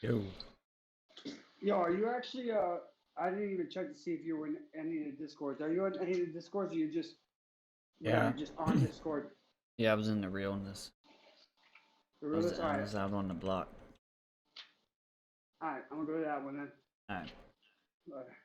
Yo. Yo, are you actually I didn't even check to see if you were in any of the Discords. Are you in any of the Discords or you just Yeah. just on Discord? Yeah, I was in the realness. The I was, realist? I was out on the block. Alright, I'm gonna go to that one then. Alright. Alright.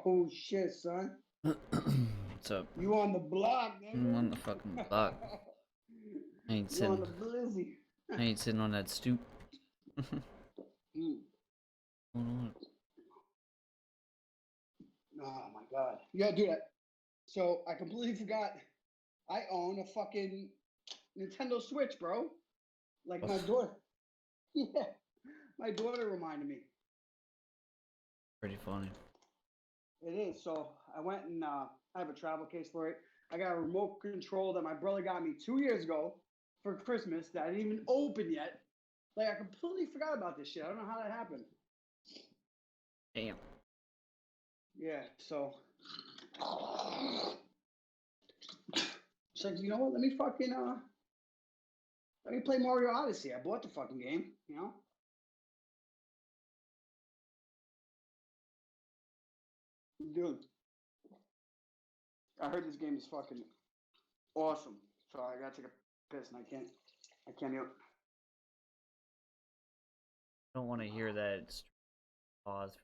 Oh shit, son. What's up? You on the block, nigga. I'm on the fucking block. I ain't You on sitting. the blizzy. I ain't sitting on that stoop. Mm. Hold on. Oh my god. You gotta do that. So I completely forgot. I own a fucking Nintendo Switch, bro. Like my daughter. Yeah. My daughter reminded me. Pretty funny. It is. So I went and I have a travel case for it. I got a remote control that my brother got me 2 years ago for Christmas that I didn't even open yet. Like I completely forgot about this shit. I don't know how that happened. Damn. Yeah. So it's like, you know what? Let me play Mario Odyssey. I bought the fucking game. You know. Dude, I heard this game is fucking awesome. So I gotta take a piss and I can't even. I don't want to hear that. Pause.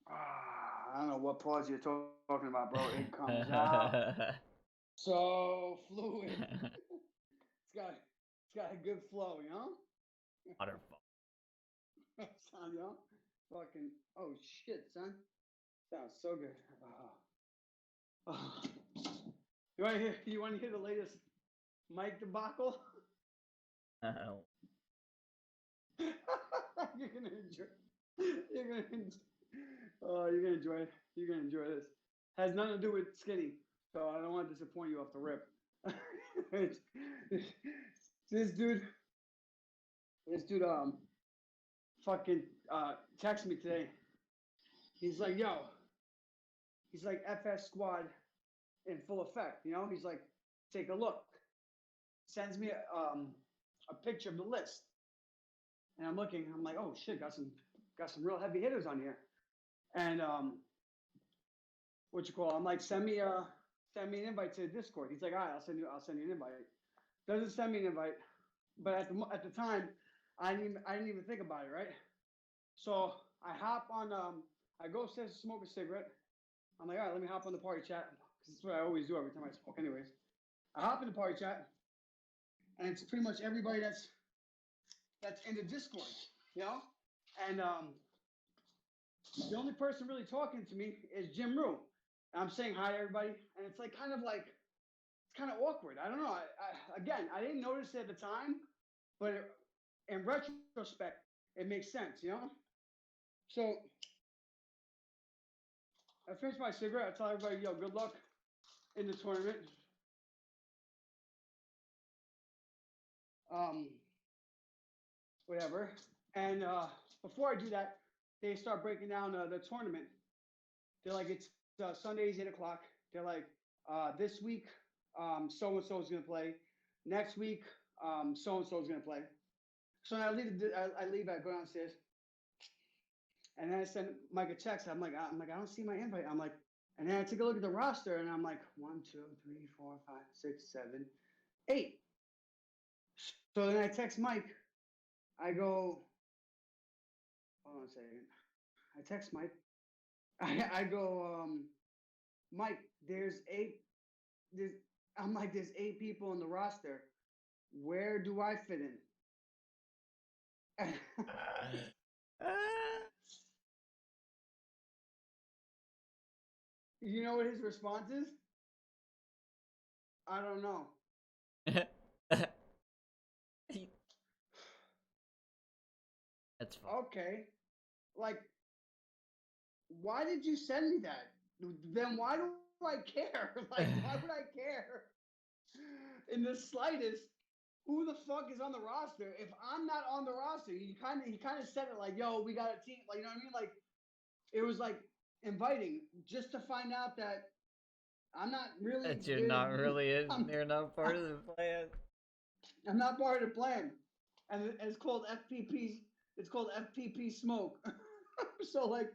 I don't know what pause you're talking about, bro. It comes out so fluid. It's got a good flow, you know. Waterfall. Son, you know, fucking. Oh shit, son. Sounds so good. Oh. You want to hear? You want to hear the latest mic debacle? You're gonna enjoy. You're gonna. Oh, you're gonna enjoy it. You're gonna enjoy this. Has nothing to do with skinny, so I don't want to disappoint you off the rip. this dude, fucking texted me today. He's like, yo. He's like FS Squad in full effect. You know. He's like, take a look. Sends me a picture of the list, and I'm looking. I'm like, oh shit, got some real heavy hitters on here. And what you call? I'm like, send me an invite to Discord. He's like, all right, I'll send you an invite. Doesn't send me an invite, but at the time, I didn't even think about it, right? So I hop on. I go smoke a cigarette. I'm like, all right, let me hop on the party chat because that's what I always do every time I smoke, anyways. I hop in the party chat, and it's pretty much everybody that's in the Discord, you know. And the only person really talking to me is Jim Rue. And I'm saying hi to everybody, and it's like it's kind of awkward. I don't know. Again, I didn't notice it at the time, but in retrospect, it makes sense, you know. So I finish my cigarette. I tell everybody, yo, good luck in the tournament. Whatever. And before I do that, they start breaking down the tournament. They're like, it's Sundays 8 o'clock. They're like, this week, so and so is gonna play. Next week, so and so is gonna play. So I leave. I go downstairs, and then I send Mike a text. I'm like, I don't see my invite. I'm like, and then I take a look at the roster, and I'm like, 1, 2, 3, 4, 5, 6, 7, 8. So then I text Mike. I go, hold on a second. I text Mike. I go, Mike, there's 8. I'm like, there's 8 people in the roster. Where do I fit in? You know what his response is? I don't know. That's fine. Okay, like, why did you send me that? Then why do I care? Like, why would I care in the slightest? Who the fuck is on the roster? If I'm not on the roster, he kind of said it like, "Yo, we got a team." Like, you know what I mean? Like, it was like inviting just to find out that I'm not really That you're not really in, I'm, you're not part of the plan. I'm not part of the plan, and it's called FPP. It's called FPP smoke. So like,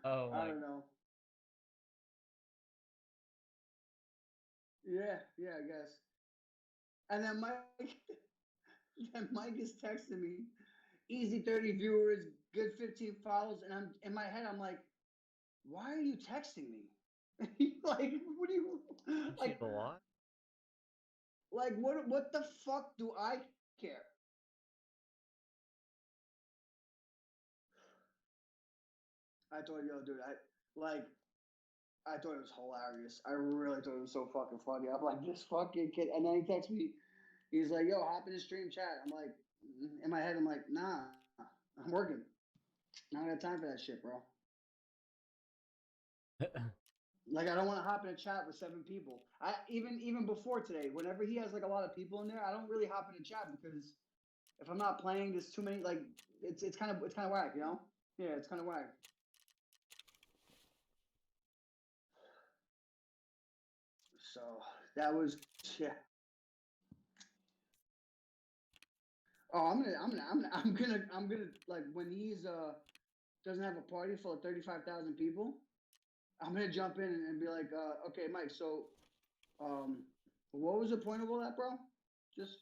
Oh I my. don't know. Yeah, yeah, I guess. And then Mike, then Mike is texting me, easy 30 viewers, good 15 follows, and I'm in my head, I'm like, why are you texting me? Like, what do you Want you like? to watch? Like, what the fuck do I care? I told you, dude, I thought it was hilarious. I really thought it was so fucking funny. I'm like, this fucking kid. And then he texts me, he's like, yo, hop in the stream chat. I'm like, in my head, I'm like, nah, I'm working. I don't got time for that shit, bro. Like, I don't want to hop in a chat with 7 people. I even before today, whenever he has like a lot of people in there, I don't really hop in a chat because if I'm not playing, there's too many. Like, it's kind of whack, you know? Yeah, it's kind of whack. So that was yeah. Oh, I'm gonna like when he's doesn't have a party full of 35,000 people. I'm gonna jump in and be like, okay, Mike. So, um, what was the point of all that, bro? Just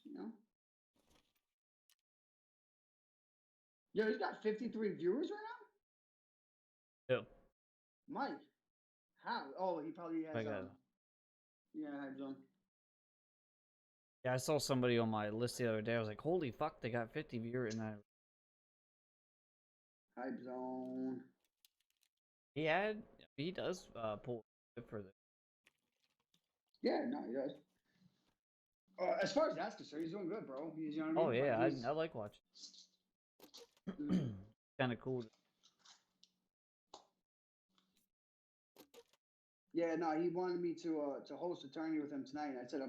yo, he's got 53 viewers right Yep. now. Mike, how? Oh, he probably I has got. yeah, hype zone. Yeah, I saw somebody on my list the other day. I was like, "Holy fuck, they got 50 viewers!" And Hype zone. he does pull for the. Yeah, no, he does. As far as that's concerned, he's doing good, bro. He's, you know what I Oh mean? Like yeah, he's. I like watching. Mm, Kind of cool. yeah, no, he wanted me to host a tourney with him tonight. I said,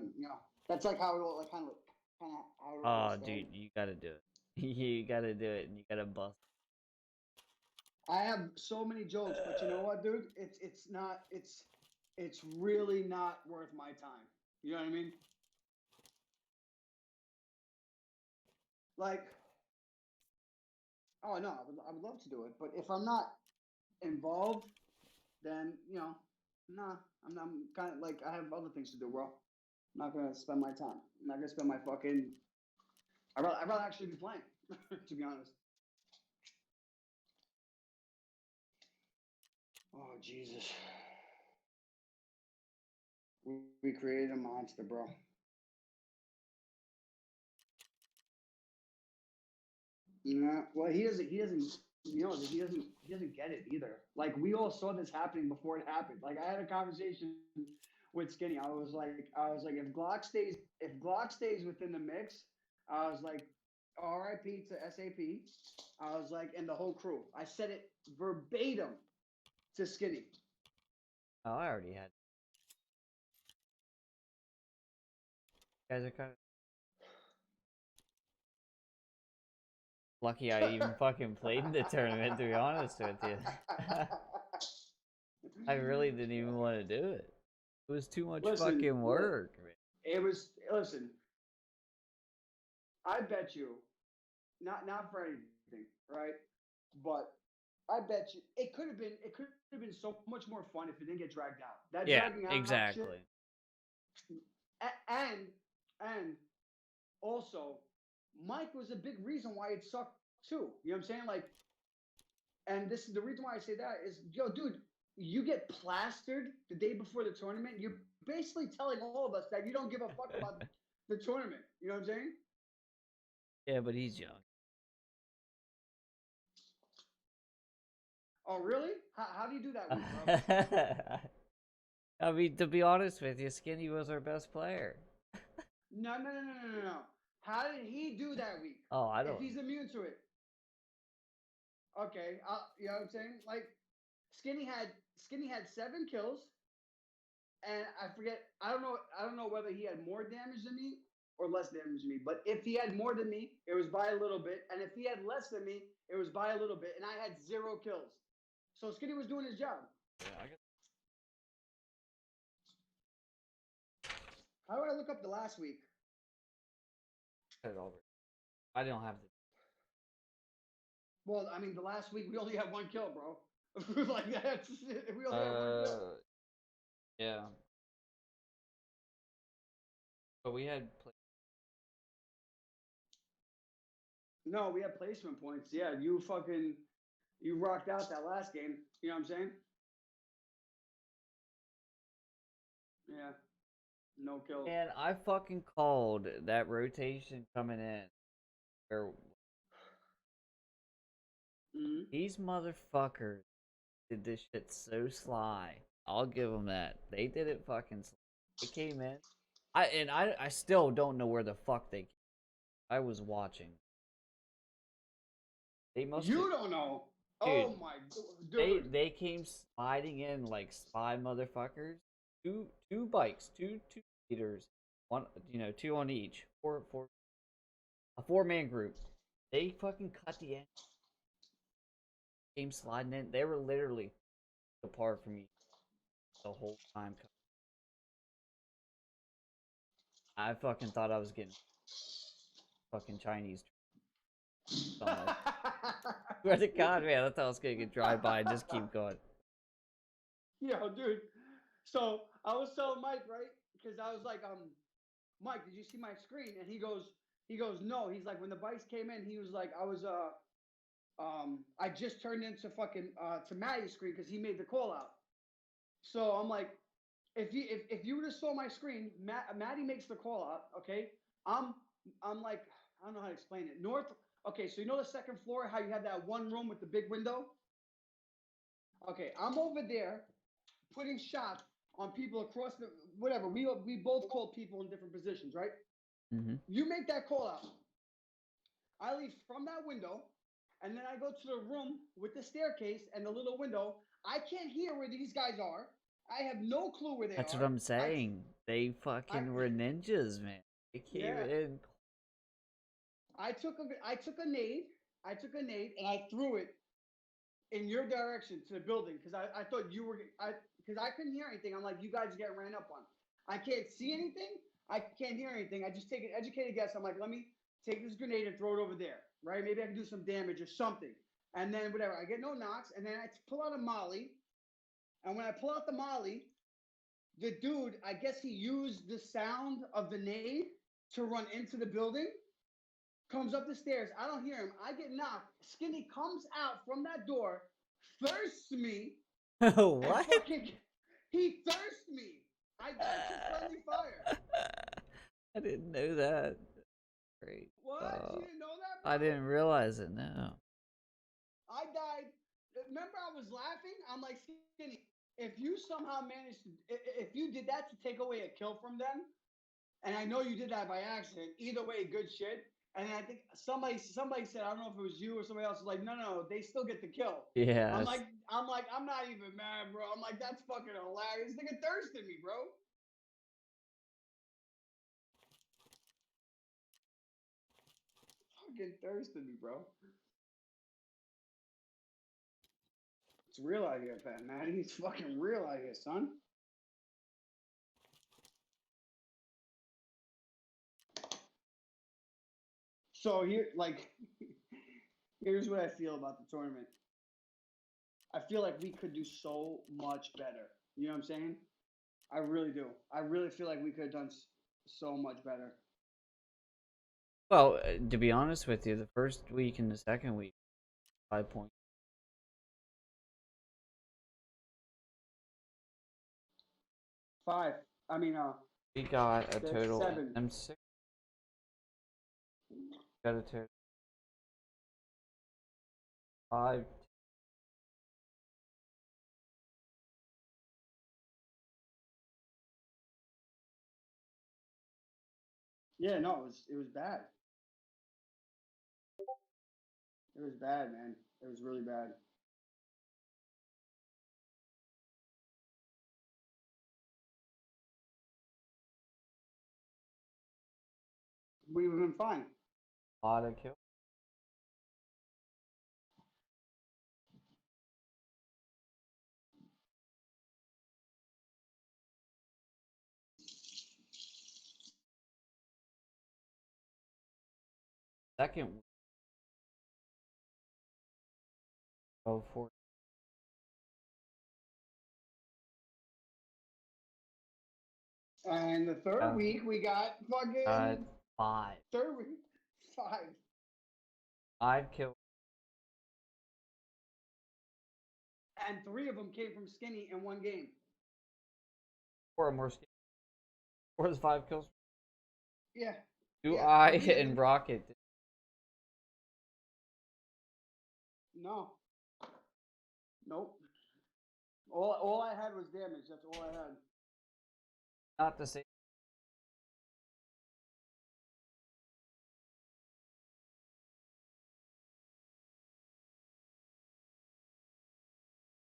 that's like how it all like kind of how it all Oh, started. dude, you gotta do it. You gotta do it, and you gotta bust. I have so many jokes, but you know what, dude? It's not it's really not worth my time. You know what I mean? Like, oh no, I would love to do it, but if I'm not involved, then nah, I'm kind of like I have other things to do, bro. I'm not gonna spend my time. I'm not gonna spend my fucking. I'd rather actually be playing, to be honest. Oh Jesus, we created a monster, bro. Yeah, well, he doesn't. He doesn't. He doesn't get it either. Like we all saw this happening before it happened. Like I had a conversation with Skinny. If Glock stays within the mix, I was like, R.I.P. to SAP. I was like, and the whole crew. I said it verbatim to Skinny. Oh, I already had. You guys are kind of lucky. I even fucking played in the tournament. To be honest with you, I really didn't even want to do it. It was too much Listen, fucking work. it was. Listen, I bet you, not for anything, right? But I bet you it could have been so much more fun if it didn't get dragged out. That Yeah, dragging out shit, exactly. and also Mike was a big reason why it sucked too. You know what I'm saying? Like, and this is the reason why I say that is, yo, dude, you get plastered the day before the tournament. You're basically telling all of us that you don't give a fuck about the tournament. You know what I'm saying? Yeah, but he's young. Oh, really? How do you do that with me, bro? I mean, to be honest with you, Skinny was our best player. No, no, no, no, no, no, no. How did he do that week? Oh, I If don't. he's immune to it, okay. You know what I'm saying? Like Skinny had 7 kills, and I forget. I don't know. I don't know whether he had more damage than me or less damage than me. But if he had more than me, it was by a little bit, and if he had less than me, it was by a little bit. And I had 0 kills. So Skinny was doing his job. Yeah, I guess How do I look up the last week? it over. I don't have the. Well, I mean, the last week we only had 1 kill, bro. Like that's we only had 1 kill. Yeah, but we had. No, we had placement points. Yeah, you rocked out that last game. You know what I'm saying? Yeah, no kills. And I fucking called that rotation coming in. Where Mm-hmm. these motherfuckers did this shit so sly. I'll give them that. They did it fucking sly. They came in. I still don't know where the fuck they came. I was watching. They must have, You don't know. dude. Oh my dude. They came sliding in like spy motherfuckers. Two bikes, two leaders, one two on each. Four a 4-man group. They fucking cut the end. Came sliding in. They were literally apart from me the whole time. I fucking thought I was getting fucking Chinese. Swear to God, man, I thought I was gonna get drive by and just keep going. Yo, dude. So I was telling Mike, right? Because I was like, Mike, did you see my screen? And he goes, no. He's like, when the bikes came in, he was like, I just turned into fucking to Maddie's screen because he made the call out. So I'm like, if you would have saw my screen, Maddie makes the call out. Okay, I'm I'm like, I don't know how to explain it. North. Okay, so you know the second floor, how you have that one room with the big window. Okay, I'm over there putting shots on people across the whatever. We both called people in different positions, right? Mm-hmm. You make that call out. I leave from that window, and then I go to the room with the staircase and the little window. I can't hear where these guys are. I have no clue where they That's what are. I'm saying. They I fucking were ninjas, man. They came yeah. in. I took a nade. I took a nade and I threw it in your direction to the building because I thought you were because I couldn't hear anything. I'm like, you guys get ran up on. I can't see anything. I can't hear anything. I just take an educated guess. I'm like, let me take this grenade and throw it over there, right? Maybe I can do some damage or something. And then whatever, I get no knocks, and then I pull out a molly. And when I pull out the molly, the dude, I guess he used the sound of the nade to run into the building. Comes up the stairs. I don't hear him. I get knocked. Skinny comes out from that door, thirsts me, and What? fucking he thirsts me. I died to friendly fire. I didn't know that. Great. What? You didn't know that, I bro? didn't realize it. No. I died. Remember, I was laughing. I'm like, Skinny, if you somehow managed to, if you did that to take away a kill from them, and I know you did that by accident. Either way, good shit. And I think somebody said, I don't know if it was you or somebody else, was like, no, they still get the kill. Yeah. I'm not even mad, bro. I'm like, that's fucking hilarious. Nigga thirsted me, bro. Fucking thirsted me, bro. It's real out here, Pat Matty. It's fucking real out here, son. So here, like, here's what I feel about the tournament. I feel like we could do so much better. You know what I'm saying? I really do. I really feel like we could have done so much better. Well, to be honest with you, the first week and the second week, 5 points. 5. I mean, We got a total 7. M6. Got a total 5. Yeah, no, it was bad. It was bad, man. It was really bad. We've been fine. A lot of kills. Second week. Oh, four. And the third week we got fucking 5. third week 5. 5 kills. And 3 of them came from Skinny in one game. 4 more skills. 4 is 5 kills. Yeah. Do Yeah, I 3 of and them. Rocket? No. Nope. All I had was damage. That's all I had. Not the same.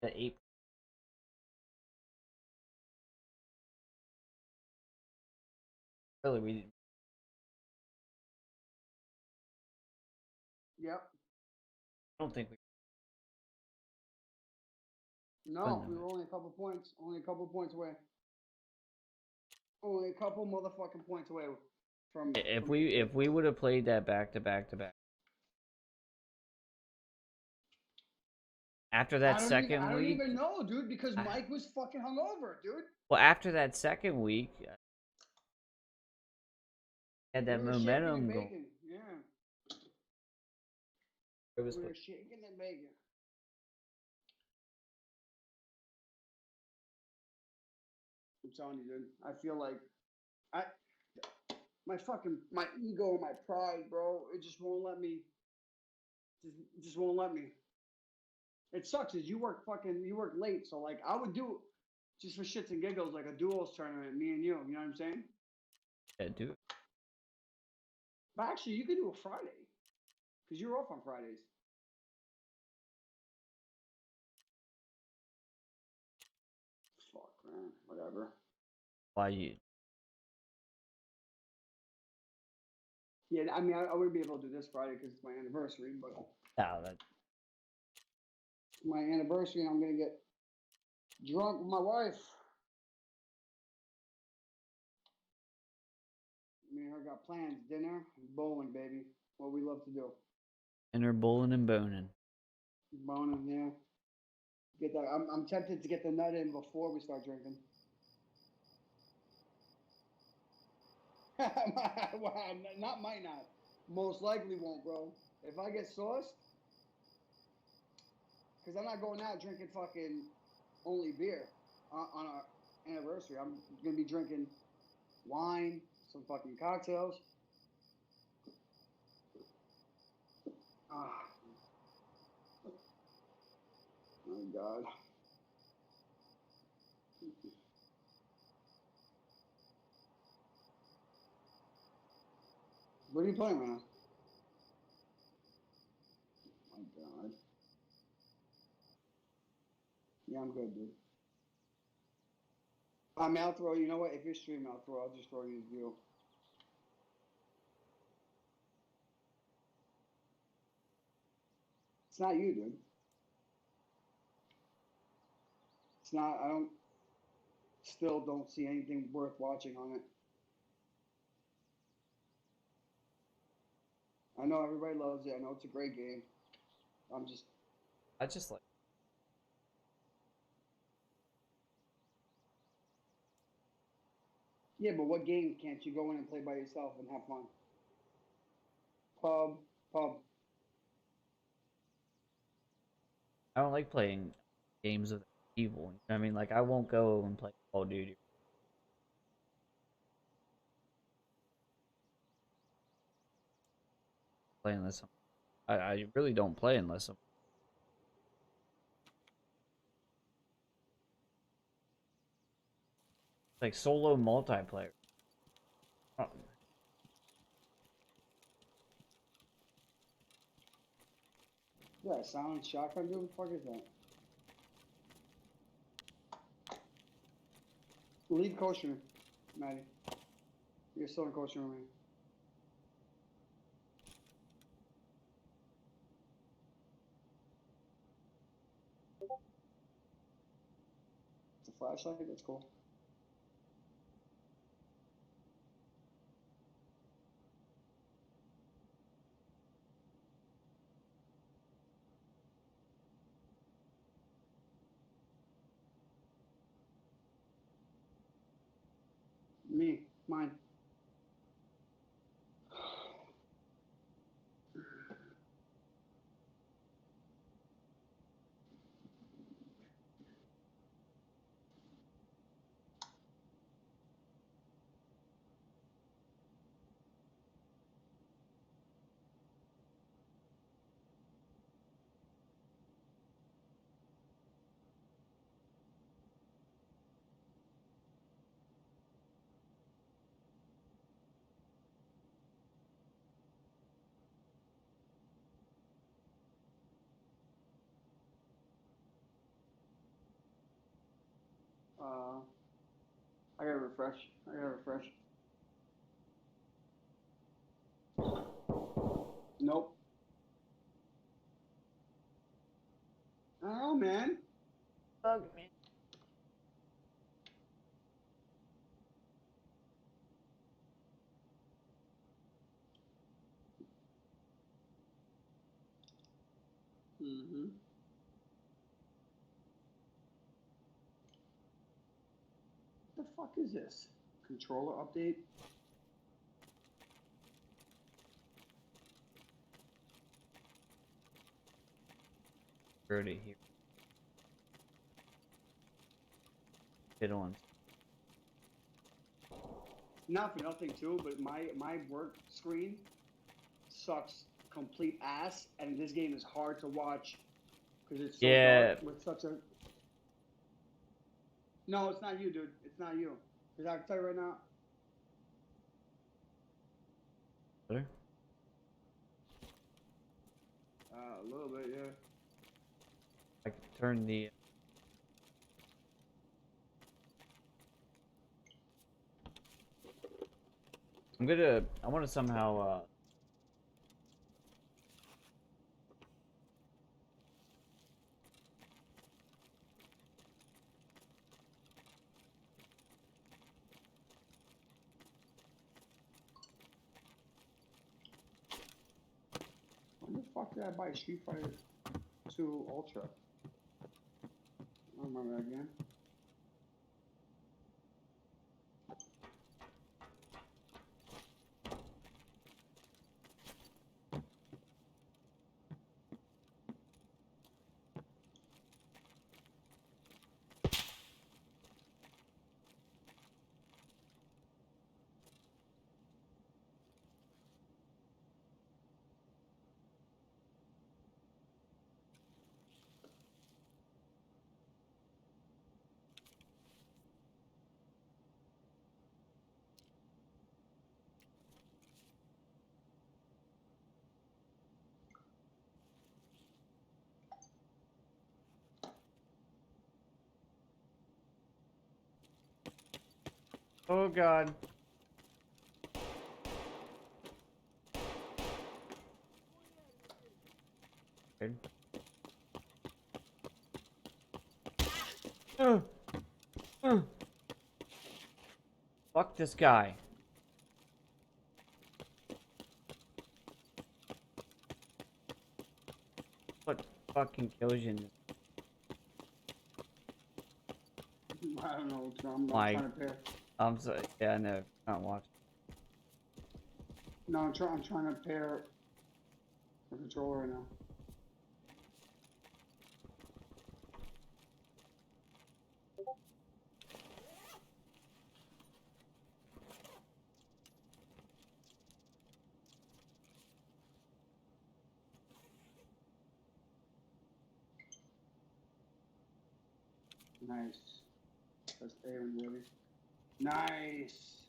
The 8. Really, we didn't. Yep. I don't think we won No, we them. were only a couple points. Only a couple points away. Only a couple motherfucking points away from. If we would have played that back to back to back after that second I don't week. even know, dude, because Mike was fucking hungover, dude. Well, after that second week, had that We were shaking momentum and going. baking. Yeah. It was We were shaking and baking. I'm telling you, dude. I feel like I my ego and my pride, bro. It just won't let me. Just won't let me. It sucks. Is you work late, so like I would do just for shits and giggles like a duos tournament, me and you. You know what I'm saying? yeah, dude. But actually, you could do a Friday because you're off on Fridays. Fuck, man. Whatever. Why you? Yeah, I mean, I wouldn't be able to do this Friday because it's my anniversary, but No, that my anniversary, and I'm gonna get drunk with my wife. Me and her got plans: dinner, bowling, baby. What we love to do. and they're bowling and boning. Boning, yeah. Get that. I'm tempted to get the nut in before we start drinking. Well, not might not. Most likely won't, bro. If I get sauced, because I'm not going out drinking fucking only beer on our anniversary. I'm gonna be drinking wine, some fucking cocktails. Ah, my God. What are you playing right now? My God. Yeah, I'm good, dude. I mean, I'll throw. You know what? If you're streaming, I'll throw. I'll just throw you a view. It's not you, dude. It's not. I don't. Still don't see anything worth watching on it. I know everybody loves it. I know it's a great game. I'm just. I just like. Yeah, but what game can't you go in and play by yourself and have fun? Pub, pub. I don't like playing games of evil. I mean, like I won't go and play Call of Duty. Play unless I really don't play unless I'm like solo multiplayer. Oh, Yeah, silent shotgun, dude. What the fuck is that? Leave coaching room, Maddie. You're still in coaching room, man. It's a flashlight. That's cool. Mine. I gotta refresh. Nope. I don't know, man. Bug me. Mm-hmm. What the fuck is this? Controller update? Heard it here. Hit on. Not for nothing too, but my work screen sucks complete ass, and this game is hard to watch because it's so Yeah. dark with such a. No, it's not you, dude. It's not you. Because I can tell you right now. Better? A little bit, yeah. I can turn the. I want to somehow. When the fuck did I buy Street Fighter 2 Ultra? I don't remember that again. Oh god. Good. Uh, uh. Fuck this guy. What fucking kills you? I don't know. I'm Like, trying to pair. I'm sorry. Yeah, I know. Not watching. No, I'm trying to pair the controller right now. Nice. That's Aaron ready. Nice.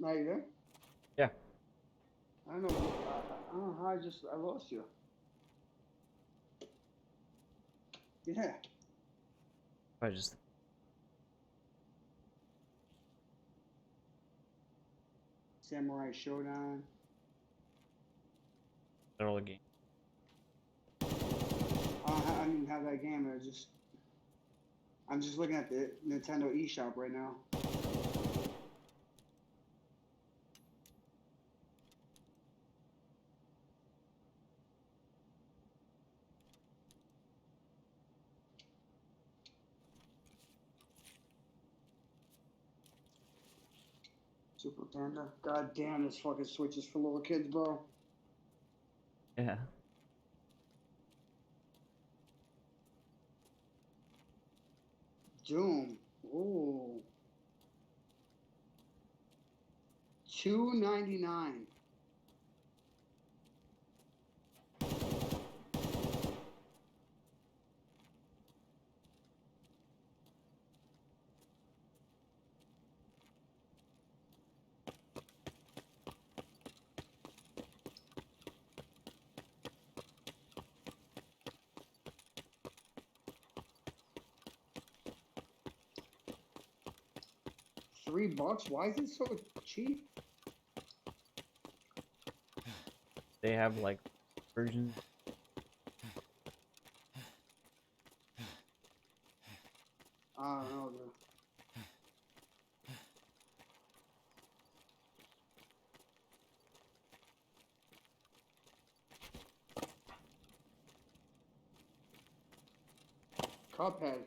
Now you there? Yeah. I don't know. I don't know how I lost you. Yeah. I just Samurai Showdown. all the game. I don't even have that game. I'm just looking at the Nintendo eShop right now. Super Panda. God damn, this fucking Switch is for little kids, bro. Yeah. Doom. Ooh. $2.99. $3? Why is it so cheap? They have like versions. I don't know, dude. Cuphead.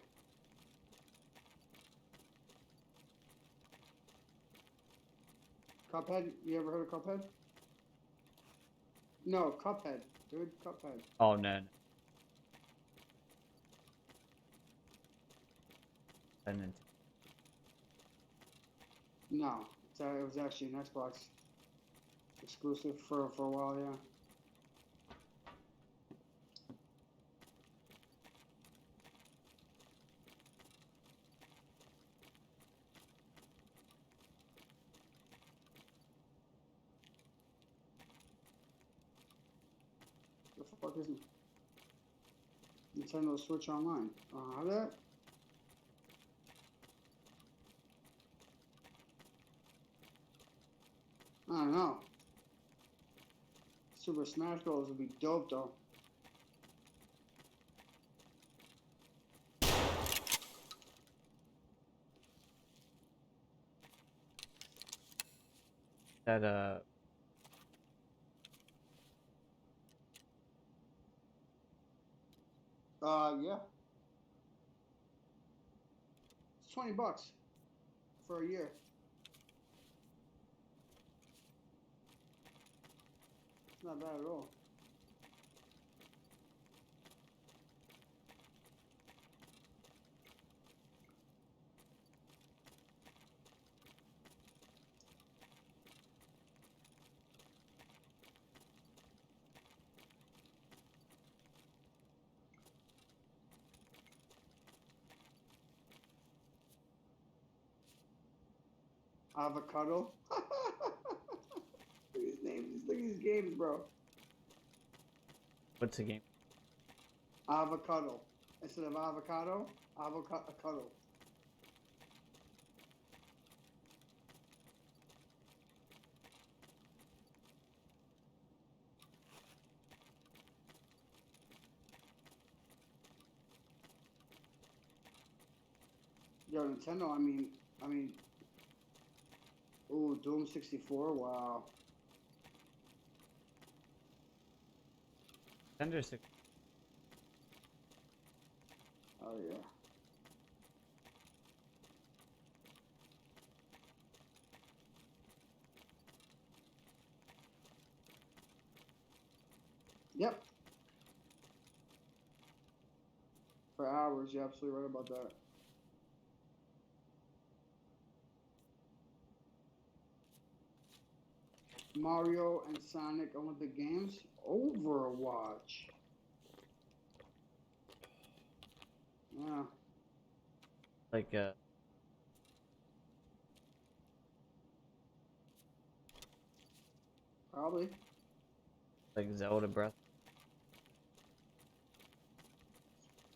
Cuphead? You ever heard of Cuphead? No, Cuphead, dude. Cuphead. Oh no. And then No, it was actually an Xbox exclusive for a while, yeah. The fuck is it? Nintendo Switch Online. How that? I don't know. Super Smash Bros. Would be dope though. that Yeah. It's $20 for a year. It's not bad at all. Avocado. Look at his names. Look at his games, bro. what's the game? Avocado. Instead of avocado, avocado. Yo, Nintendo. Ooh, Doom 64. Wow. Thunder Six. Oh yeah. Yep. For hours. You're absolutely right about that. Mario and Sonic Olympic Games. Overwatch. Yeah. Like Probably. Like Zelda Breath.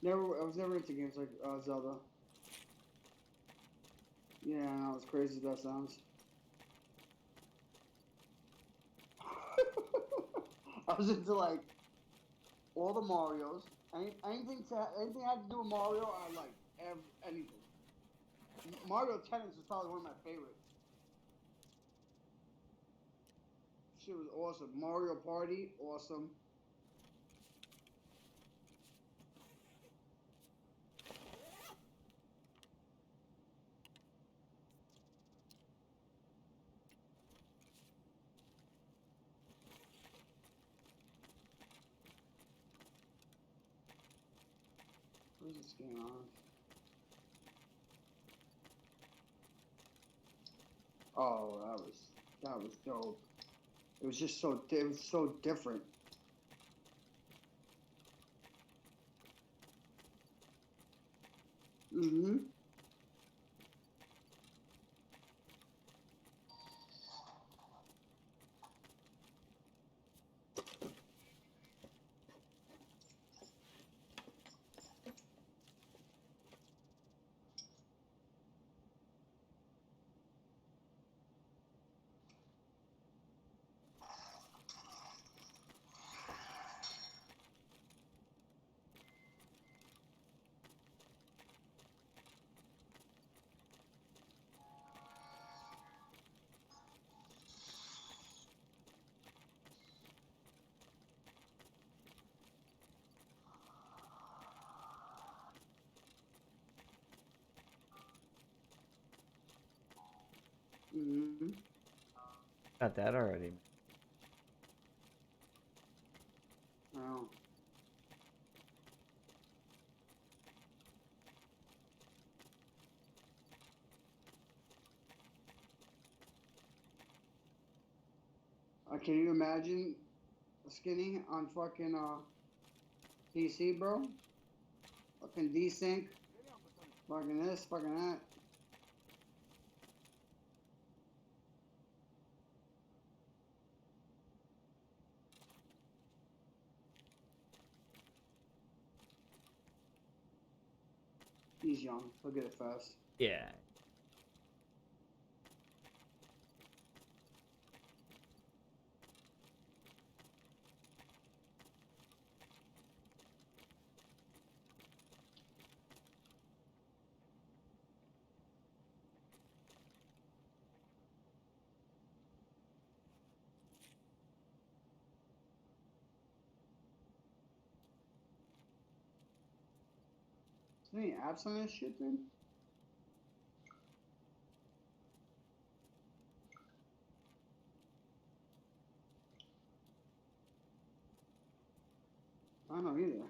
Never. I was never into games like Zelda. Yeah, I know. As crazy as that sounds. I was into like all the Mario's. Anything had to do with Mario, I like anything. Mario Tennis is probably one of my favorites. Shit was awesome. Mario Party, awesome. Where's this game on? Oh, that was dope. It was just it was so different. Mm-hmm. Mm-hmm. Got that already. Oh. Can you imagine skinny on fucking PC, bro? Fucking desync. Fucking this, fucking that. He's young. He'll get it fast. Yeah. Is there any apps on this shit, dude? I don't know either.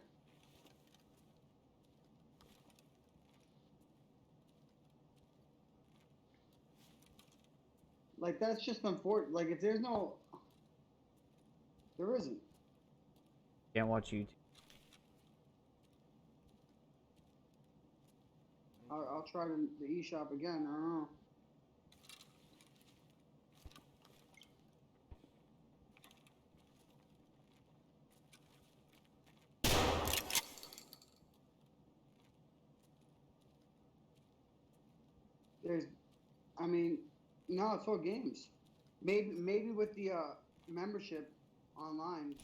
Like that's just unfortunate. Like if there's no, there isn't. Can't watch YouTube. I'll try the eShop again. I don't know. There's, I mean, no, it's all games. Maybe with the membership online.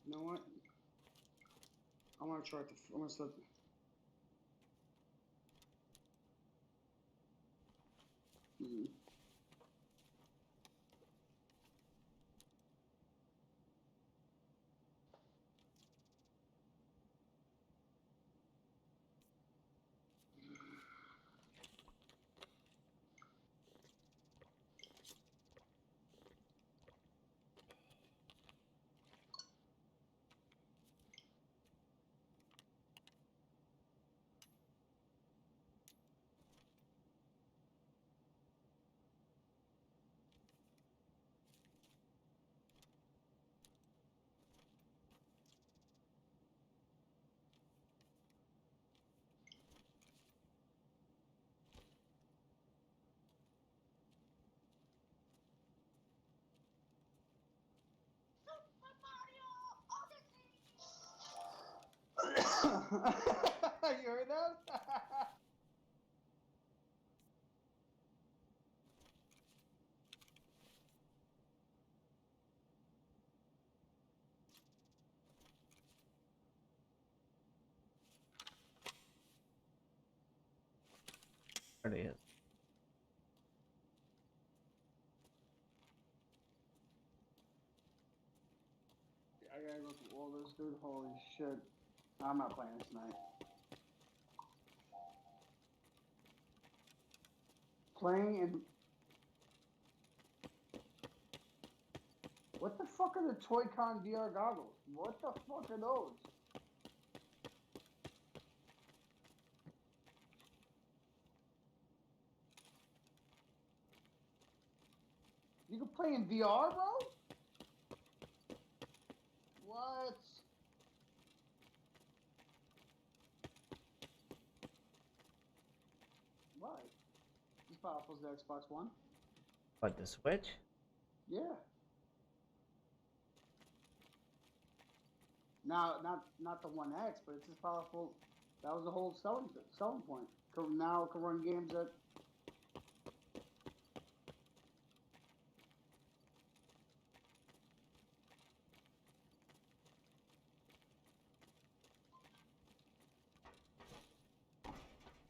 You know what? I want to try it. I want to start. Hmm. You heard that? There it is. I gotta go through all this, dude. Holy shit. I'm not playing this tonight. Playing and what the fuck are the Toy-Con VR goggles? What the fuck are those? You can play in VR, bro? What? Why? As powerful as the Xbox One? What, the Switch? Yeah. Now, not the One X, but it's as powerful. That was the whole selling point. Now it can run games that.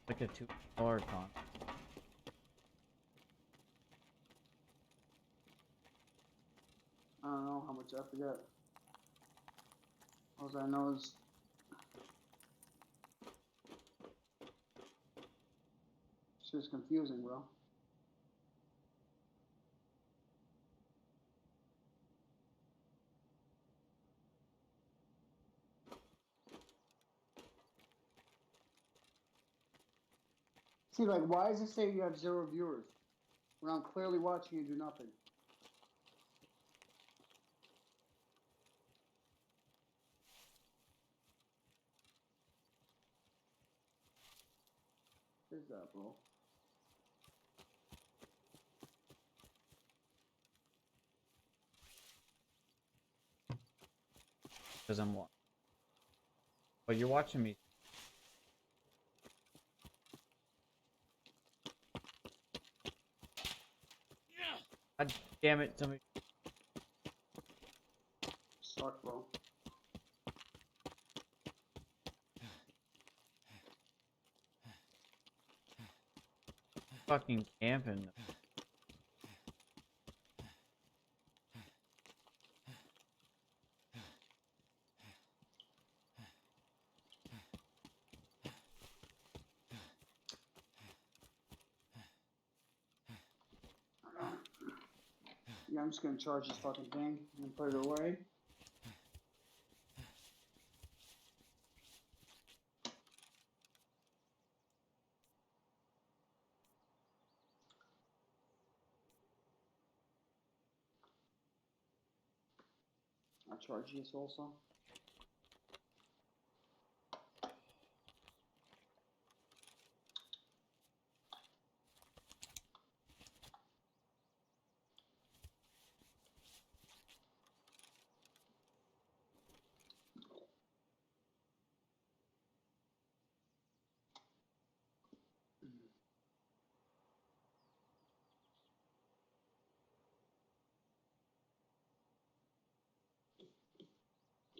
Like a $2 con. I don't know how much I forget. All I know is it's just confusing, bro. See, like, why does it say you have 0 viewers when I'm clearly watching you do nothing? What is that, bro? Because I'm watching. But you're watching me. God damn it, somebody. Suck, bro. Fucking camping. Yeah, I'm just gonna charge this fucking thing and put it away. I'll charge this also.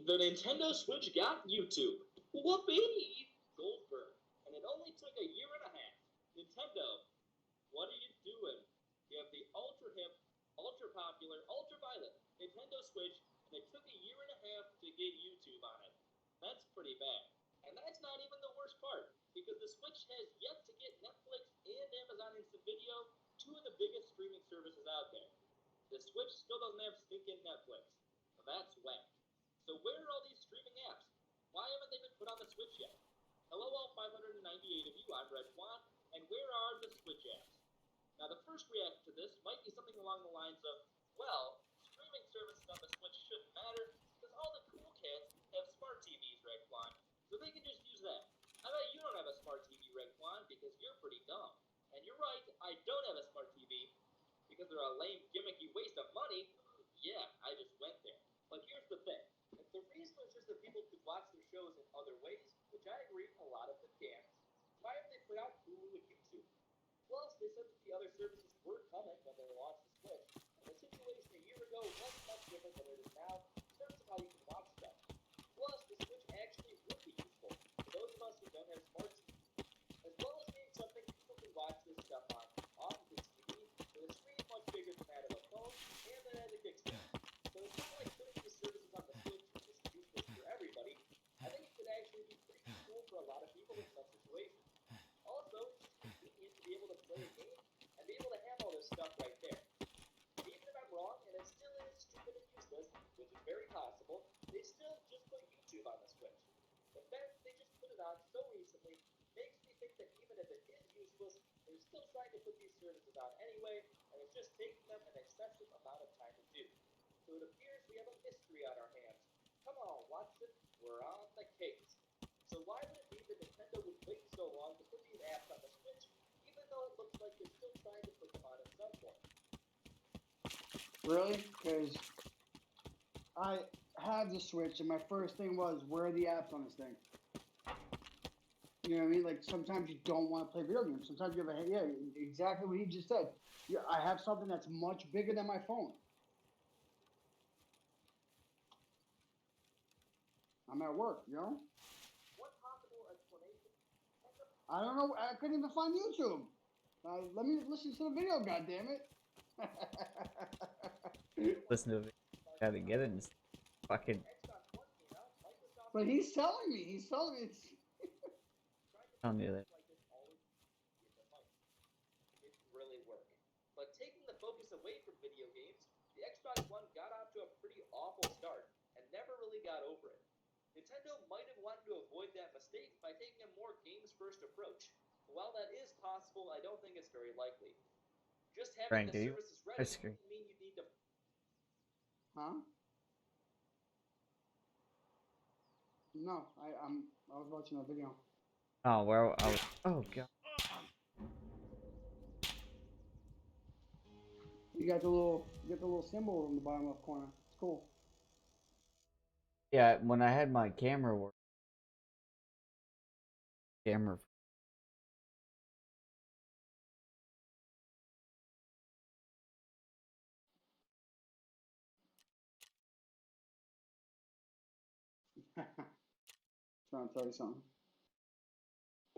The Nintendo Switch got YouTube. Whoopee! Goldberg. And it only took a year and a half. Nintendo, what are you doing? You have the ultra hip, ultra popular, ultra violent Nintendo Switch, and it took a year and a half to get YouTube on it. That's pretty bad. And that's not even the worst part, because the Switch has yet to get Netflix and Amazon Instant Video, two of the biggest streaming services out there. The Switch still doesn't have stinking Netflix. That's whack. So where are all these streaming apps? Why haven't they been put on the Switch yet? Hello all 598 of you, I'm Red Swan, and where are the Switch apps? Now the first reaction to this might be something along the lines of, well, streaming services on the Switch shouldn't matter, because all the cool kids have smart TVs, Red Swan, so they can just use that. I bet you don't have a smart TV, Red Swan, because you're pretty dumb. And you're right, I don't have a smart TV, because they're a lame, gimmicky waste of money. Yeah, I just went there. But here's the thing. The reason is just that people could watch their shows in other ways, which I agree a lot of them can. Why have they put out Hulu and YouTube? Plus, they said that the other services were coming when they launched the Switch, and the situation a year ago was much different than it is now in terms of how you can watch stuff. Plus, the Switch actually would be useful for those of us who don't have smart TVs, as well as being something people can watch this stuff on the TV with a screen much bigger than that of a phone and that has a kickstand. So it's not like putting these services on the Switch is just useless for everybody. I think it could actually be pretty cool for a lot of people in some situations. Also, it's just convenient to be able to play a game and be able to have all this stuff right there. And even if I'm wrong, and it still is stupid and useless, which is very possible, they still just put YouTube on the Switch. The fact that they just put it on so recently makes me think that even if it is useless, they're still trying to put these services on anyway, and it's just taking them an excessive amount of time to do. So it appears we have a mystery on our hands. Come on, Watson, we're on the case. So why would it be that Nintendo would wait so long to put these apps on the Switch, even though it looks like they're still trying to put them on in some form? Really? Because I had the Switch, and my first thing was, where are the apps on this thing? You know what I mean? Like, sometimes you don't want to play video games. Sometimes you have yeah, exactly what he just said. Yeah, I have something that's much bigger than my phone. I'm at work, you know? One possible explanation. I don't know. I couldn't even find YouTube. Let me listen to the video, goddammit. Listen to it. Gotta get it and fucking Xbox One came out, Microsoft But he's telling me. He's telling me. It's... telling you that. like this always in the mic. It's really working. But taking the focus away from video games, the Xbox One got off to a pretty awful start and never really got over it. Nintendo might have wanted to avoid that mistake by taking a more games-first approach. But while that is possible, I don't think it's very likely. Just having Frank, the do you services I ready screen? doesn't mean you need to. Huh? No, I was watching a video. Oh, where I was. Oh god. You got the little symbol on the bottom left corner. It's cool. Yeah, when I had my camera work. Camera. Trying to tell you something.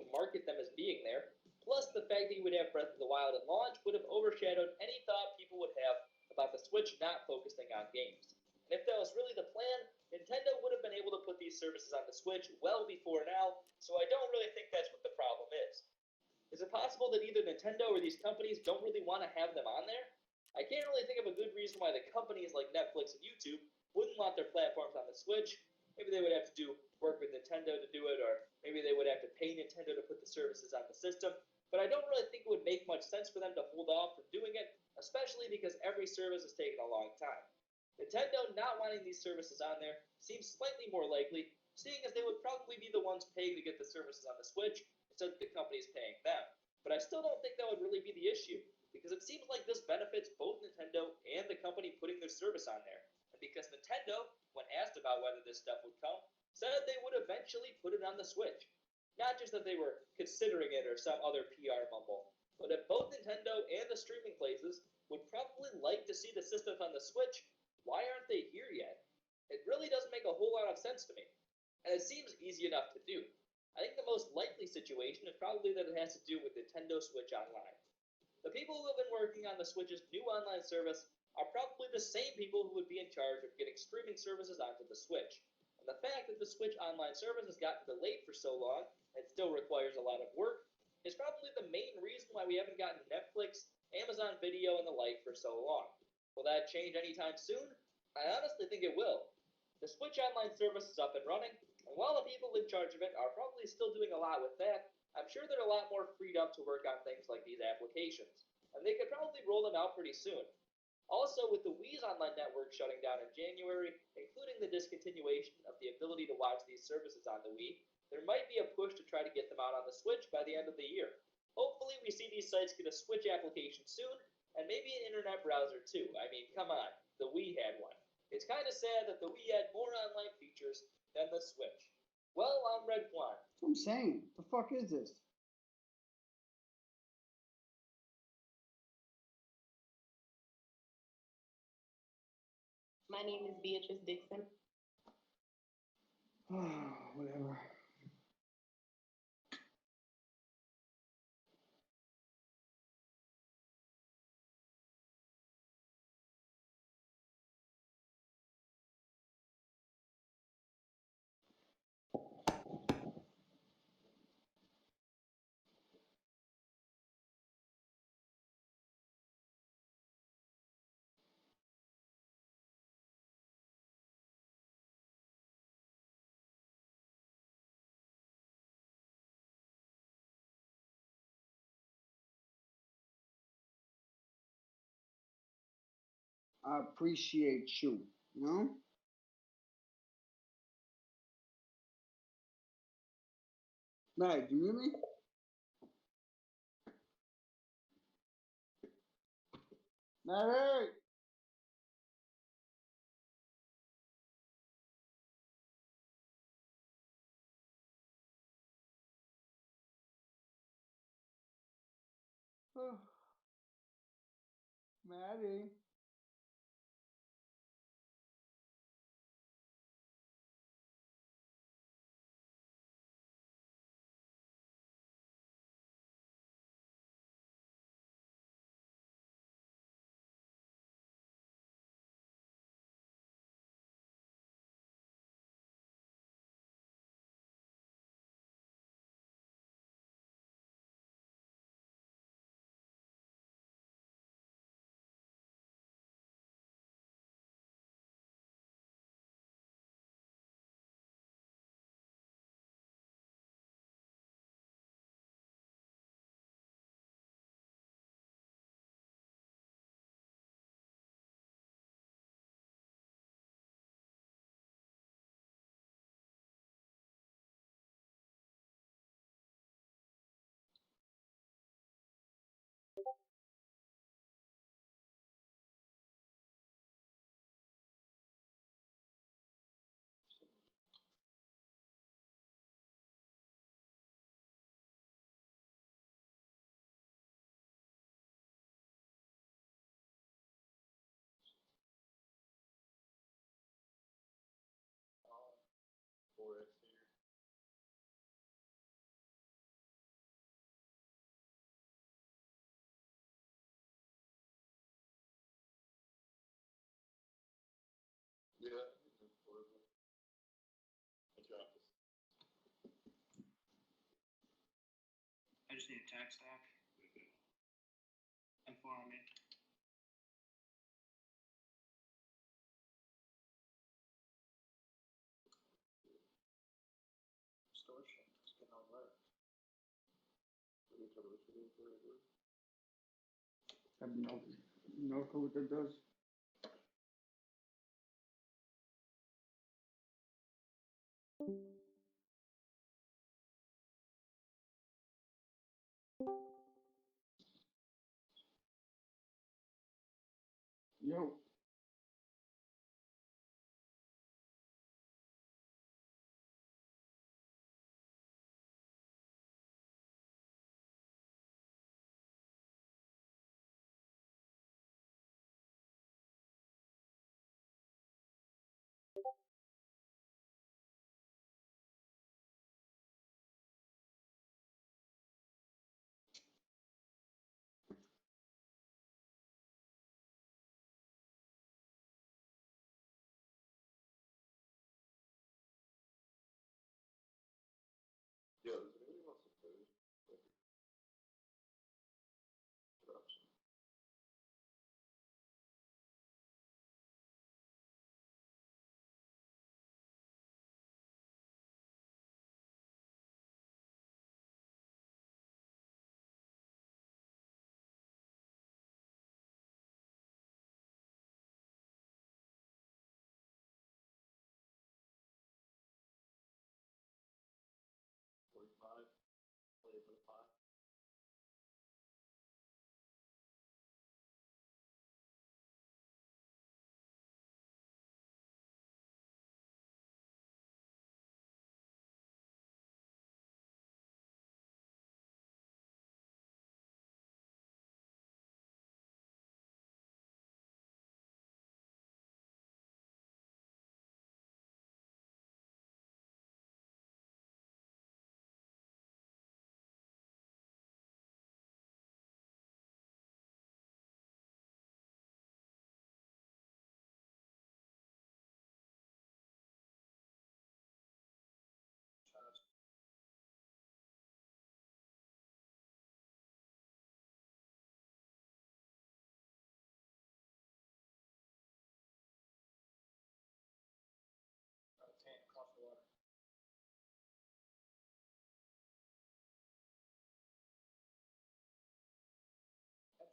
Market them as being there. Plus, the fact that you would have Breath of the Wild at launch would have overshadowed any thought people would have about the Switch not focusing on games. And if that was really the plan, Nintendo would have been able to put these services on the Switch well before now, so I don't really think that's what the problem is. Is it possible that either Nintendo or these companies don't really want to have them on there? I can't really think of a good reason why the companies like Netflix and YouTube wouldn't want their platforms on the Switch. Maybe they would have to work with Nintendo to do it, or maybe they would have to pay Nintendo to put the services on the system. But I don't really think it would make much sense for them to hold off from doing it, especially because every service has taken a long time. Nintendo not wanting these services on there seems slightly more likely, seeing as they would probably be the ones paying to get the services on the Switch instead of the companies paying them. But I still don't think that would really be the issue, because it seems like this benefits both Nintendo and the company putting their service on there. And because Nintendo, when asked about whether this stuff would come, said they would eventually put it on the Switch. Not just that they were considering it or some other PR mumble, but that both Nintendo and the streaming places would probably like to see the systems on the Switch. Why aren't they here yet? It really doesn't make a whole lot of sense to me. And it seems easy enough to do. I think the most likely situation is probably that it has to do with Nintendo Switch Online. The people who have been working on the Switch's new online service are probably the same people who would be in charge of getting streaming services onto the Switch. And the fact that the Switch Online service has gotten delayed for so long and still requires a lot of work is probably the main reason why we haven't gotten Netflix, Amazon Video, and the like for so long. Will that change anytime soon? I honestly think it will. The Switch Online service is up and running, and while the people in charge of it are probably still doing a lot with that, I'm sure they're a lot more freed up to work on things like these applications, and they could probably roll them out pretty soon. Also, with the Wii's online network shutting down in January, including the discontinuation of the ability to watch these services on the Wii, there might be a push to try to get them out on the Switch by the end of the year. Hopefully, we see these sites get a Switch application soon, and maybe an internet browser too. I mean, come on, the Wii had one. It's kind of sad that the Wii had more online features, then the Switch. Well, I'm Red Twine. That's what I'm saying. The fuck is this? My name is Beatrice Dixon. Whatever. I appreciate you. You know? Matt, do you hear me? Mary! Maddie. I just need a tech stack. And 4 on me. Extortion. It's getting all right. I have no clue what that does. Yo.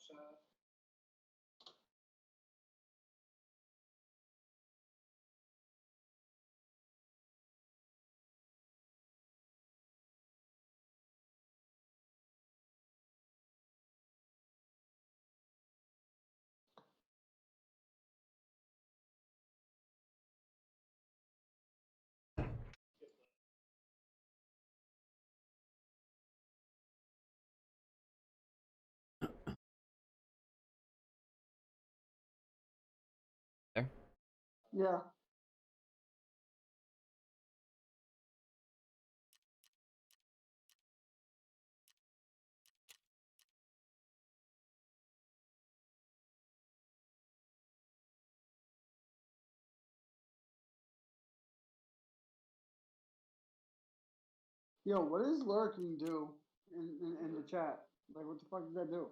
So, There. Yeah. Yo, what does lurking do in the chat? Like, what the fuck does that do?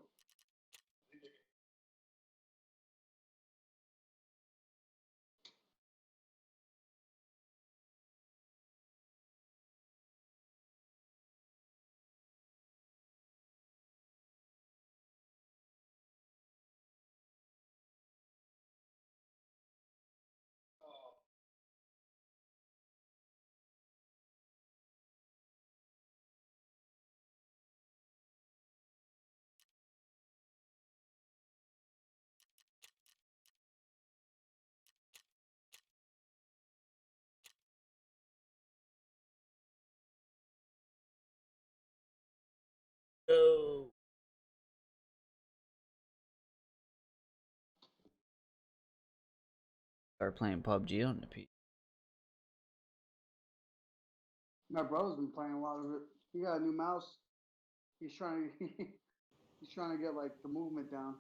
Go. Start playing PUBG on the PC. My brother's been playing a lot of it. He got a new mouse. He's trying to he's trying to get like the movement down.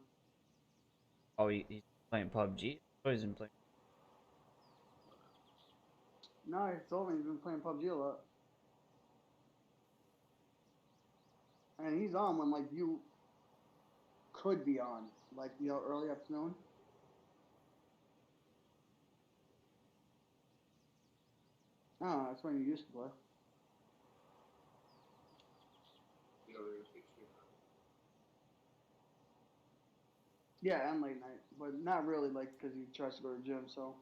Oh, he's playing PUBG. Oh, he's been playing. No, he told me he's been playing PUBG a lot. And he's on when like you could be on, like early afternoon. I don't know, that's when you used to play. Yeah, and late night, but not really like because he tries to go to the gym. So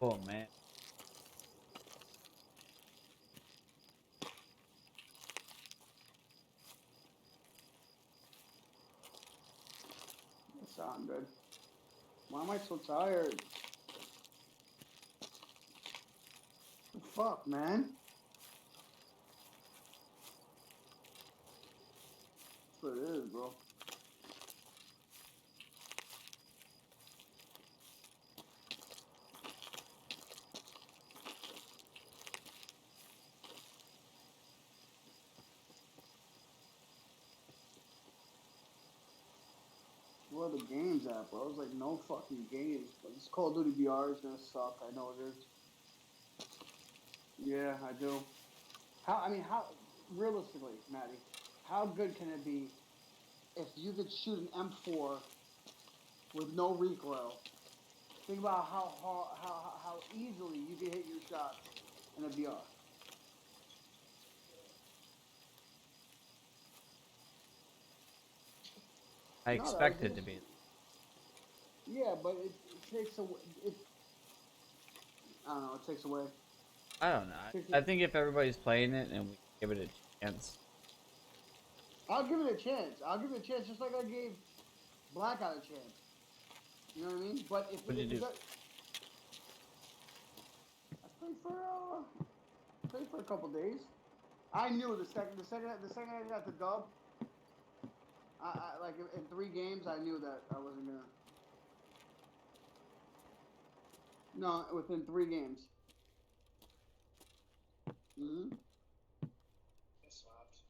Oh man. that sound good. Why am I so tired? The fuck, man. That's what it is, bro. Where are the games at, bro? It's like no fucking games. But this Call of Duty VR is gonna suck. I know it is. Yeah, I do. How? I mean, how? Realistically, Maddie, how good can it be if you could shoot an M4 with no recoil? Think about how easily you can hit your shots in a VR. I No, that was expect the it to issue. be. Yeah, but it takes away. I don't know. It takes away. I don't know. Takes I think if everybody's playing it and we give it a chance, chance. I'll give it a chance. I'll give it a chance, just like I gave Blackout a chance. You know what I mean? But if What'd you do? I played for a couple days. I knew the second I got the dub. I like in 3 games, I knew that I wasn't gonna. No, within 3 games. Mm-hmm. It stopped.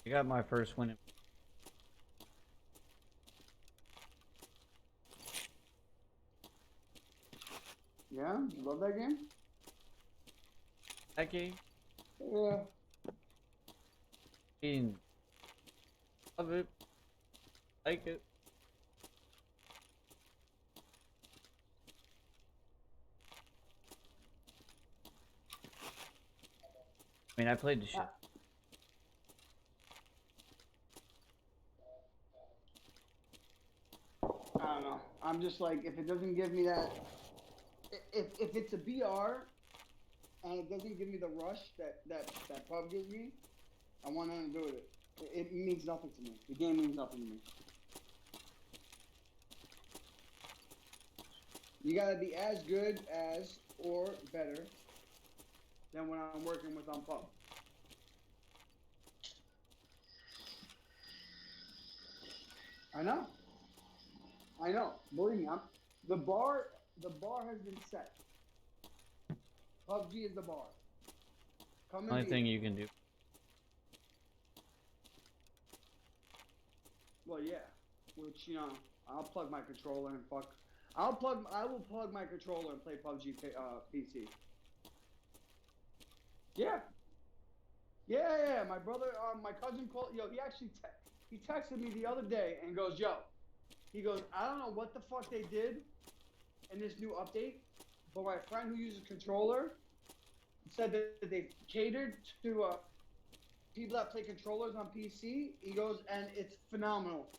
I got my first win. Yeah, you love that game? That game. Yeah. Mean, love it. Like it. I mean, I played the shit. I don't know. I'm just like, if it doesn't give me that, if it's a BR and it doesn't give me the rush that pub gives me, I want nothing to do with it. It means nothing to me. The game means nothing to me. You gotta be as good as or better than when I'm working with on pub. I know. I know. Believe me, the bar has been set. PUBG is the bar. Come and Only beat thing it. you can do. Well, yeah. Which, you know, I'll plug my controller and fuck. I will plug my controller and play PUBG PC. Yeah. Yeah. My brother, my cousin called. Yo, he actually he texted me the other day and goes, "Yo," he goes, "I don't know what the fuck they did in this new update, but my friend who uses controller said that they catered to people that play controllers on PC." He goes, "And it's phenomenal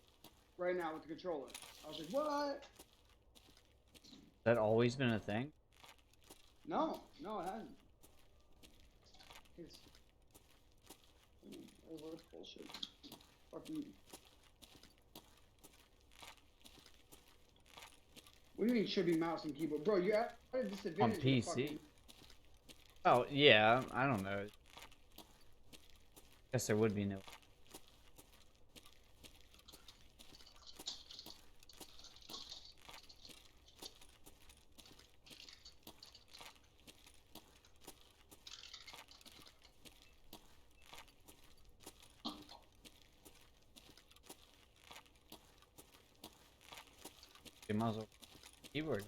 right now with the controller." I was like, "What?" That always been a thing? No, it hasn't. It's bullshit. Fucking. What do you mean should be mouse and keyboard, bro? You're at a disadvantage. On with PC? fucking... Oh, yeah, I don't know. Guess there would be no. You might as well keyboard.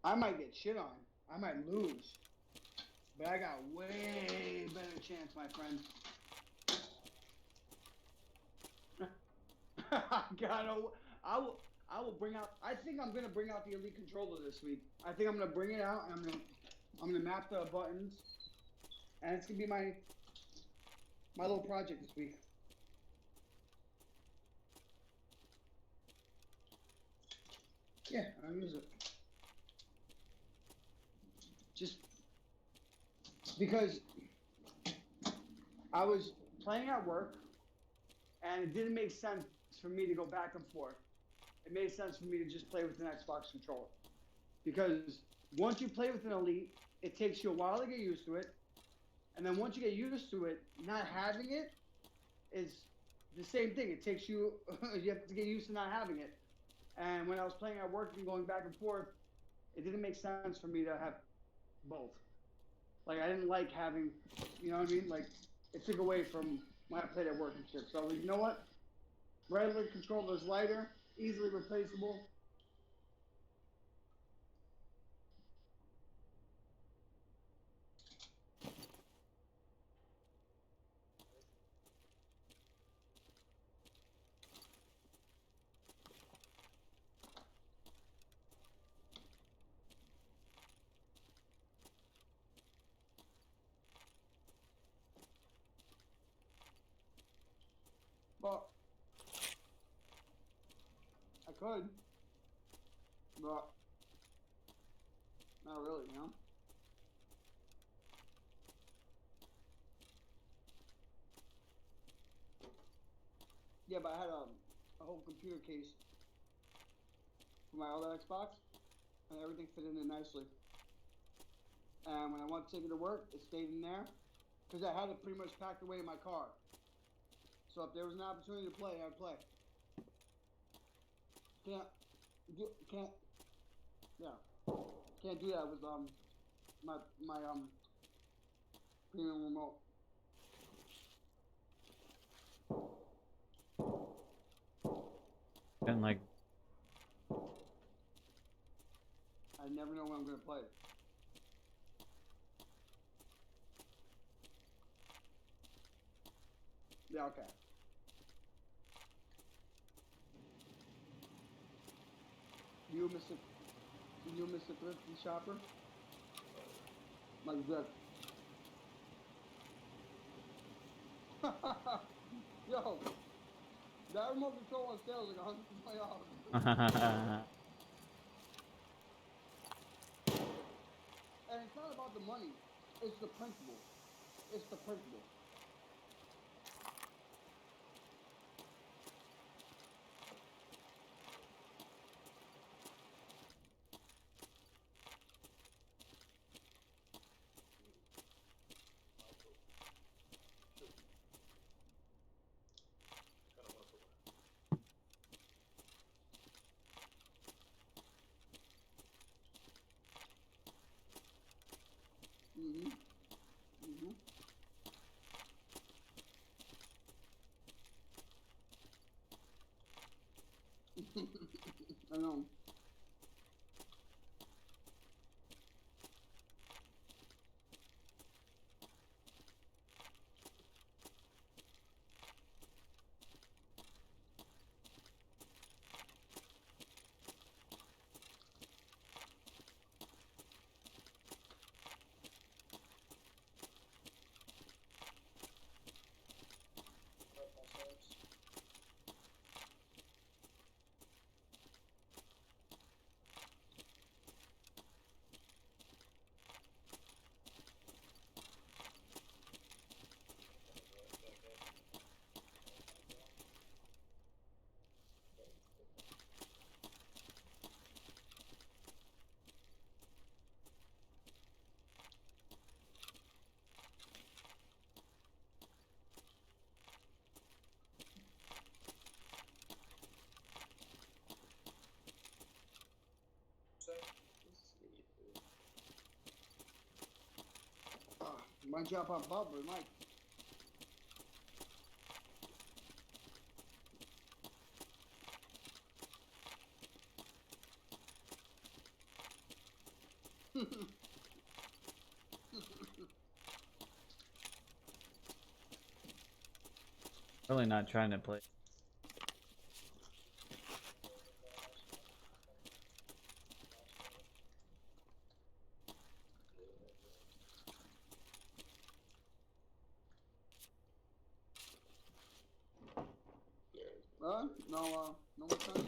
I might get shit on. I might lose. But I got way better chance, my friend. I will bring out. I think I'm gonna bring out the Elite controller this week. I think I'm gonna bring it out and I'm gonna map the buttons, and it's gonna be my little project this week. Yeah, I'll use it. Just because I was playing at work, and it didn't make sense for me to go back and forth. It made sense for me to just play with an Xbox controller. Because once you play with an Elite, it takes you a while to get used to it. And then once you get used to it, not having it is the same thing. It takes you, you have to get used to not having it. And when I was playing at work and going back and forth, it didn't make sense for me to have both. Like, I didn't like having, you know what I mean? Like, it took away from when I played at work and shit. So I was like, you know what? Regular controller is lighter, easily replaceable. But I could, but not really, you know. Yeah, but I had a whole computer case for my other Xbox, and everything fit in there nicely. And when I went to take it to work, it stayed in there because I had it pretty much packed away in my car. So if there was an opportunity to play, I'd play. Can't, can't, yeah, can't do that with my premium remote. And like, I never know when I'm gonna play. Yeah, okay. You, Mr. Thrifty Shopper? Like that. Yo, that remote control on sale is like $120. And it's not about the money. It's the principle. It's the principle. Mm-hmm. Mm-hmm. I know. Might drop on Bob, but it might. really not trying to play. No, no more time.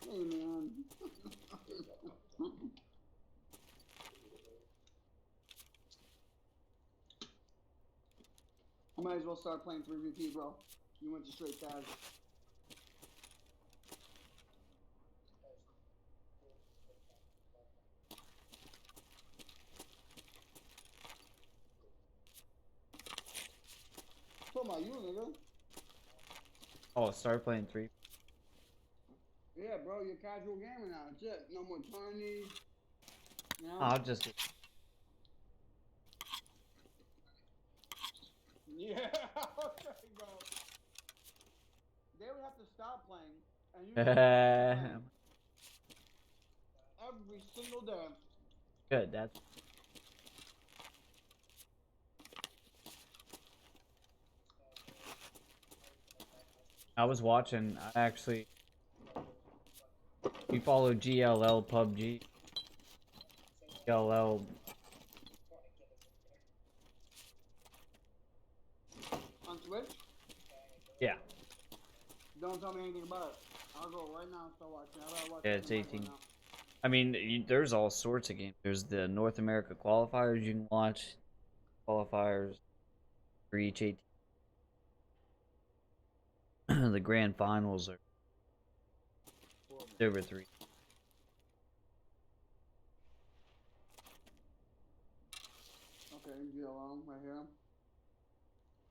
Hey, man. You might as well start playing 3VP, bro. You went to straight Taz. Talking about you, nigga. Oh, start playing 3. Yeah, bro, you're a casual gamer now. That's it. No more Chinese. You know? I'll just. Yeah, okay, bro. They would have to stop playing, and you would have to keep playing every single day. Good. That's. I was watching. I actually. follow GLL PUBG. GLL. On Twitch? Yeah. Don't tell me anything about it. I'll go right now and start watching. I gotta watch Yeah, it it's tonight right 18. now. I mean, there's all sorts of games. There's the North America qualifiers you can watch. Qualifiers for each 18. The grand finals are over 3. Okay, GLO right here.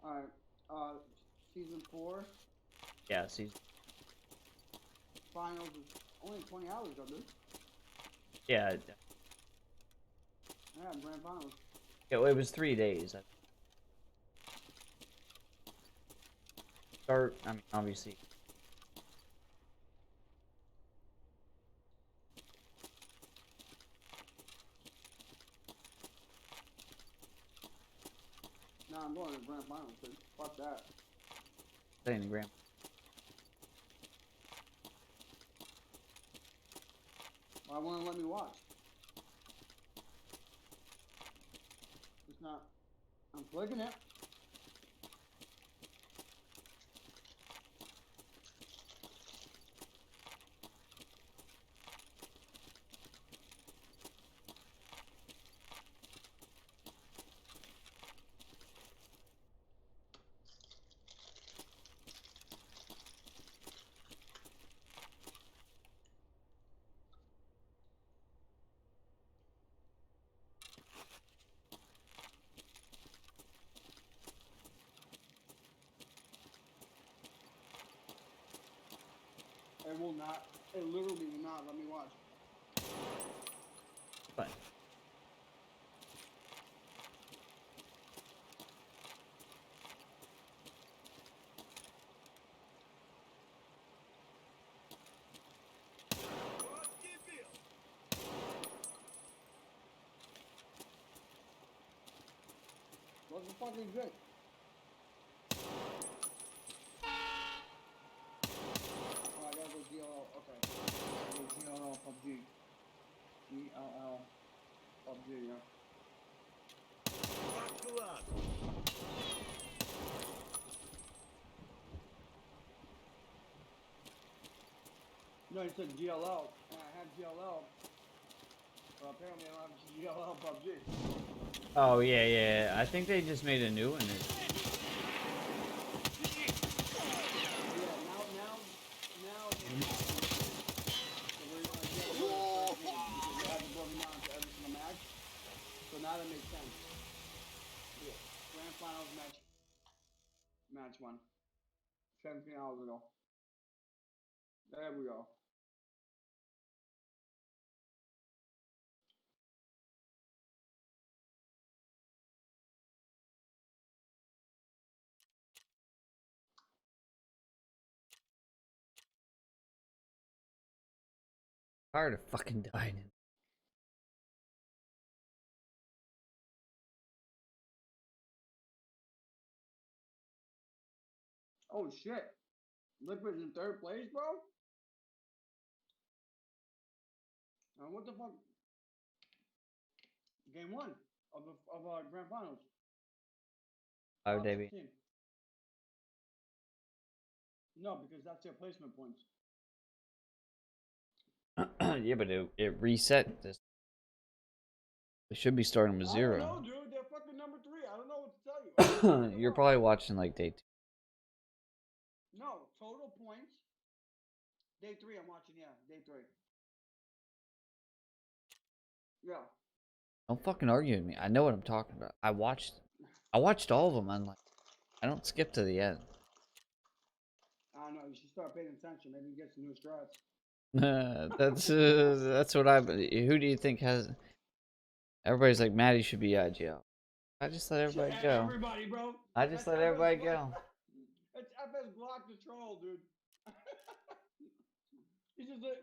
Alright, season 4, Yeah, see. finals is only 20 hours of this. Yeah, Yeah, grand finals. it was 3 days. Start, I mean, obviously. Nah, I'm going to grand finals, dude. Fuck that. Saying the grand. Why won't it let me watch? It's not. I'm clicking it. It will not. It literally will not let me watch. But What the fuck is this? Oh, I gotta go GLL. Okay. I gotta go GLL PUBG. GLL PUBG, yeah. No, you said GLL, and I have GLL. But apparently I don't have GLL PUBG. oh yeah. I think they just made a new one. Yeah, now it's so we're gonna get a little first game because it hasn't broken down to every single match. So now that makes sense. Yeah. Grand finals match 1. 17 hours ago. There we go. Tired of fucking dying. Oh shit. Liquid's in 3rd place, bro? What the fuck? Game 1 of grand finals. Why would Top they be? 16. No, because that's their placement points. Yeah, but it reset this. It should be starting with I don't know, 0. dude. They're fucking number 3. I don't know what to tell you. I don't know what You're to probably watching like day 2. No, total points. Day 3, I'm watching. Yeah, day 3. Yeah. Don't fucking argue with me. I know what I'm talking about. I watched all of them. I'm like, I don't skip to the end. I don't know. You should start paying attention. Maybe you get some new strats. That's what I. Who do you think has? Everybody's like, Maddie should be IGL. I just let everybody go. Everybody, bro. I just That's let FS everybody Block. go. It's FS Block the troll, dude. He's just like,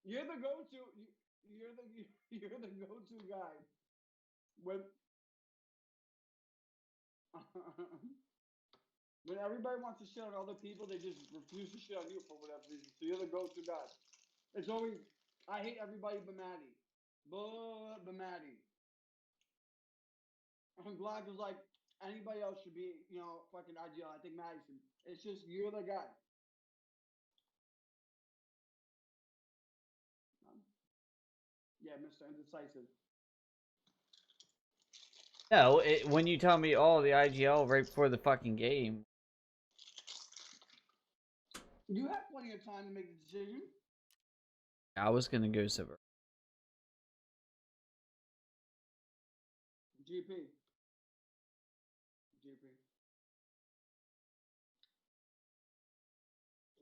you're the go-to. You're the go-to guy. When when everybody wants to shit on other people, they just refuse to shit on you for whatever reason. So you're the go-to guy. It's always I hate everybody but Maddie. But Maddie. And Glock was like, anybody else should be, fucking ideal. I think Maddie should. It's just you're the guy. Yeah, Mr. Indecisive. No, when you tell me, oh, the IGL right before the fucking game. You have plenty of time to make a decision. I was gonna go silver. GP. GP.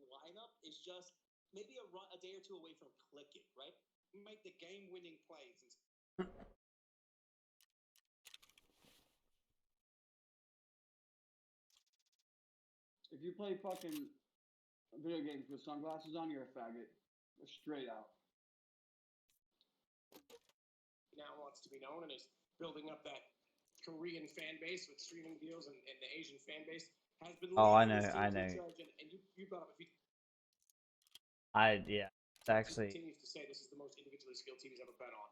Lineup is just maybe a day or two away from clicking, right? Make the game-winning plays. If you play fucking video games with sunglasses on, you're a faggot. Straight out. Now wants to be known and is building up that Korean fan base with streaming deals, and the Asian fan base has been Oh, I leading know, this I team to know. charge. And you brought up, if he Yeah, it's actually. continues to say this is the most individually skilled team he's ever bet on.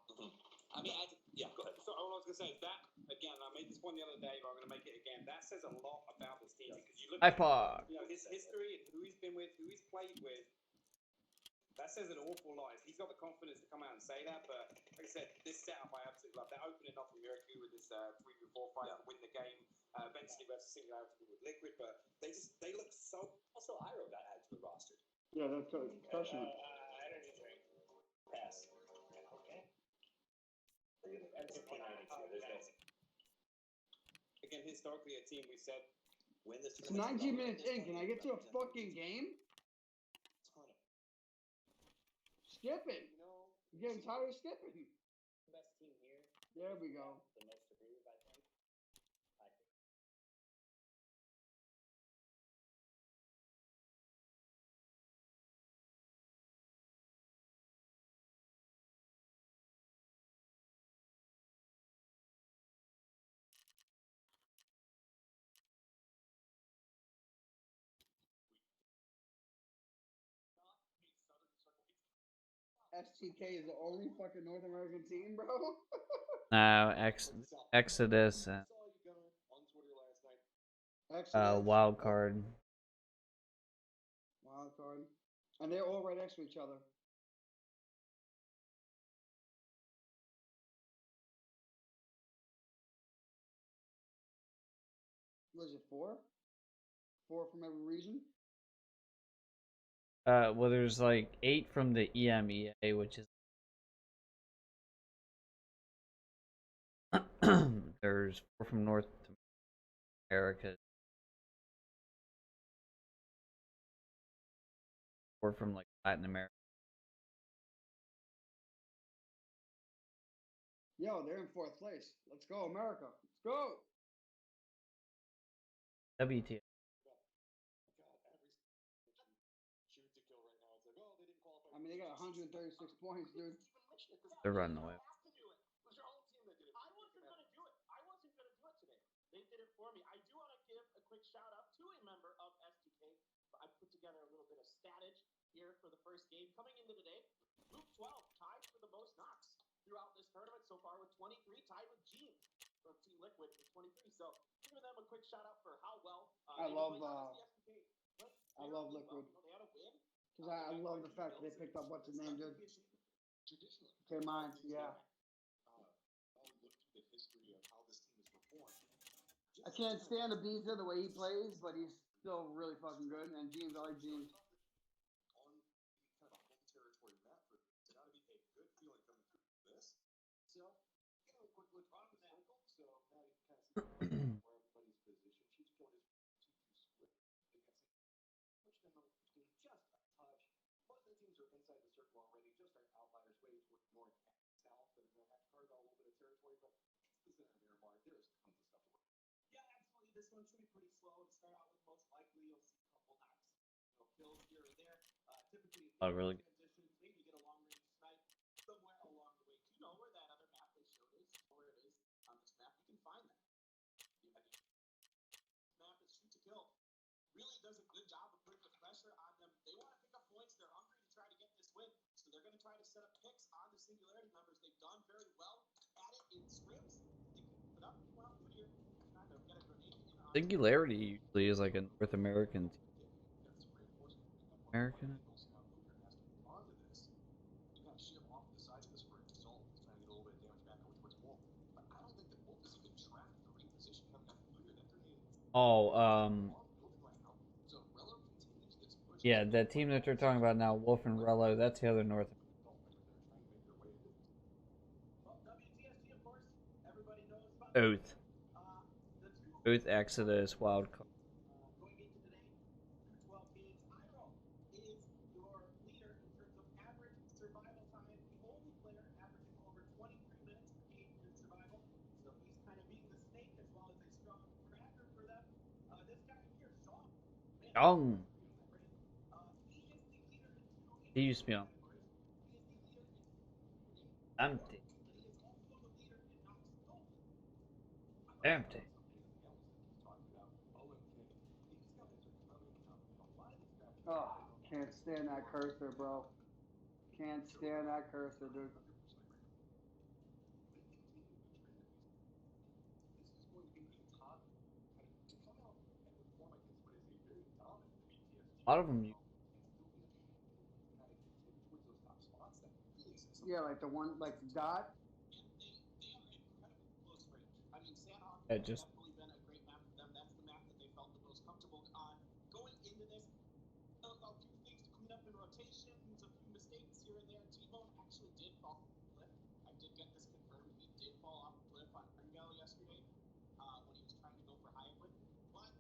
I mean, yeah, go ahead. So all I was gonna say is that again. I made this point the other day, but I'm gonna make it again. That says a lot about this team because you look at iPod. his history and who he's been with, who he's played with. That says an awful lot. He's got the confidence to come out and say that, but like I said, this setup I absolutely love. They're opening up from Miracle with this 3v4 fight to win the game. Eventually, we have to single out with Liquid, but they look so. Also, Iro got added to the roster. Yeah, that's crushing it. Energy drink. Pass. Okay. Again, historically, a team we said Win this. It's 19 minutes in. Can I get to a fucking game? Skip it. I'm getting tired of skipping. The best team here. There we go. The most agreed, I think. STK is the only fucking North American team, bro. No, Exodus and Exodus. Wild Card. Wild card. And they're all right next to each other. What is it, 4? 4 from every region? Well, there's like 8 from the EMEA, which is. There's 4 from North America. 4 from like Latin America. Yo, they're in 4th place. Let's go, America. Let's go. WTF. I mean, they got 136 points, dude. They're running away. I wasn't gonna do it today. They did it for me. I do want to give a quick shout out to a member of STK. I put together a little bit of statage here for the first game. Coming into today, Luke 12 tied for the most knocks throughout this tournament so far with 23, tied with Gene from Team Liquid with 23. So giving them a quick shout out for how well I love really Liquid. Well. They had a win. Because I love the fact that they picked up what's his name, dude. Okay, mine, yeah. I can't stand Ibiza the way he plays, but he's still really fucking good. And Jeans, I like Jeans. Inside the circle already, just our outliers way towards north and south, and they'll have to carve out a little bit of territory, but this is an area mark. There's tons of stuff to work. Yeah, absolutely. This one should be pretty slow to start out with. Most likely, you'll see a couple knocks, kills here or there. Typically, Oh, really? Transitions, maybe get a long range snipe somewhere along the way. Do you know where that other map they showed is? Where it is on this map? You can find that. Map is shoot to kill. Really does a good job of putting the pressure on them. They want to pick up points. They're hungry to try to get this win. So try to set up picks on the Singularity members. They've done very well at it in scrims. They can put up, well, here, kind of get a grenade in on Singularity usually is like a North American team. American. Oh, yeah, the team that they're talking about now, Wolf and Rello, that's the other North. well, WTSG, of course, everybody knows about Oath. the two Oath Exodus, Wild Card. going into today, 212 games. Iroh is your leader in terms of average survival time. The only player averaging over 23 minutes per game in survival. So he's kind of being the snake as well as a strong cracker for them. This guy here, Shaw, man, Young. he is the leader in two He used to be on categories. He is the leader in Empty. and he is also the leader in knocks stolen. Empty. Oh, can't stand that cursor, bro. Can't stand that cursor, dude. A lot of them. Yeah, like the one, like the dot. They are incredibly close range. I mean, Sandhawk It has just definitely been a great map for them. That's the map that they felt the most comfortable on. Going into this, a few things to clean up in rotations, a few mistakes here and there. T-Bone actually did fall off the cliff. I did get this confirmed. He did fall off the cliff on Ringel yesterday when he was trying to go for Hyawood. But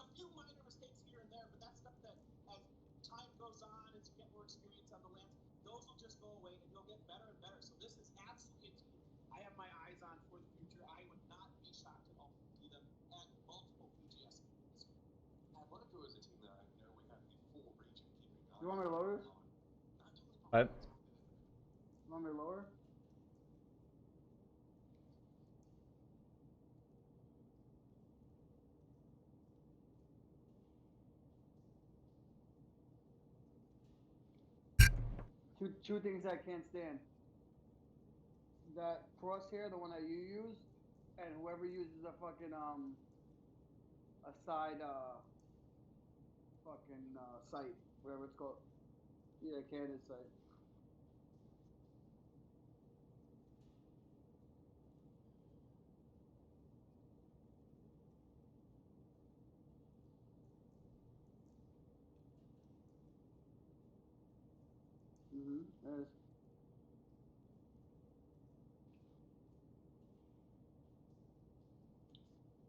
a few minor mistakes here and there, but that's stuff that as time goes on, as you get more experience on the lands, those will just go away and you'll get better and better. So this is absolutely a team I have my eyes on for the future. I would not be shocked at all to see them at multiple PGS. You want me to lower this? What? You want me to lower? Two things I can't stand. That crosshair, the one that you use, and whoever uses a fucking a side fucking sight, whatever it's called. Yeah, candid sight. Mm-hmm.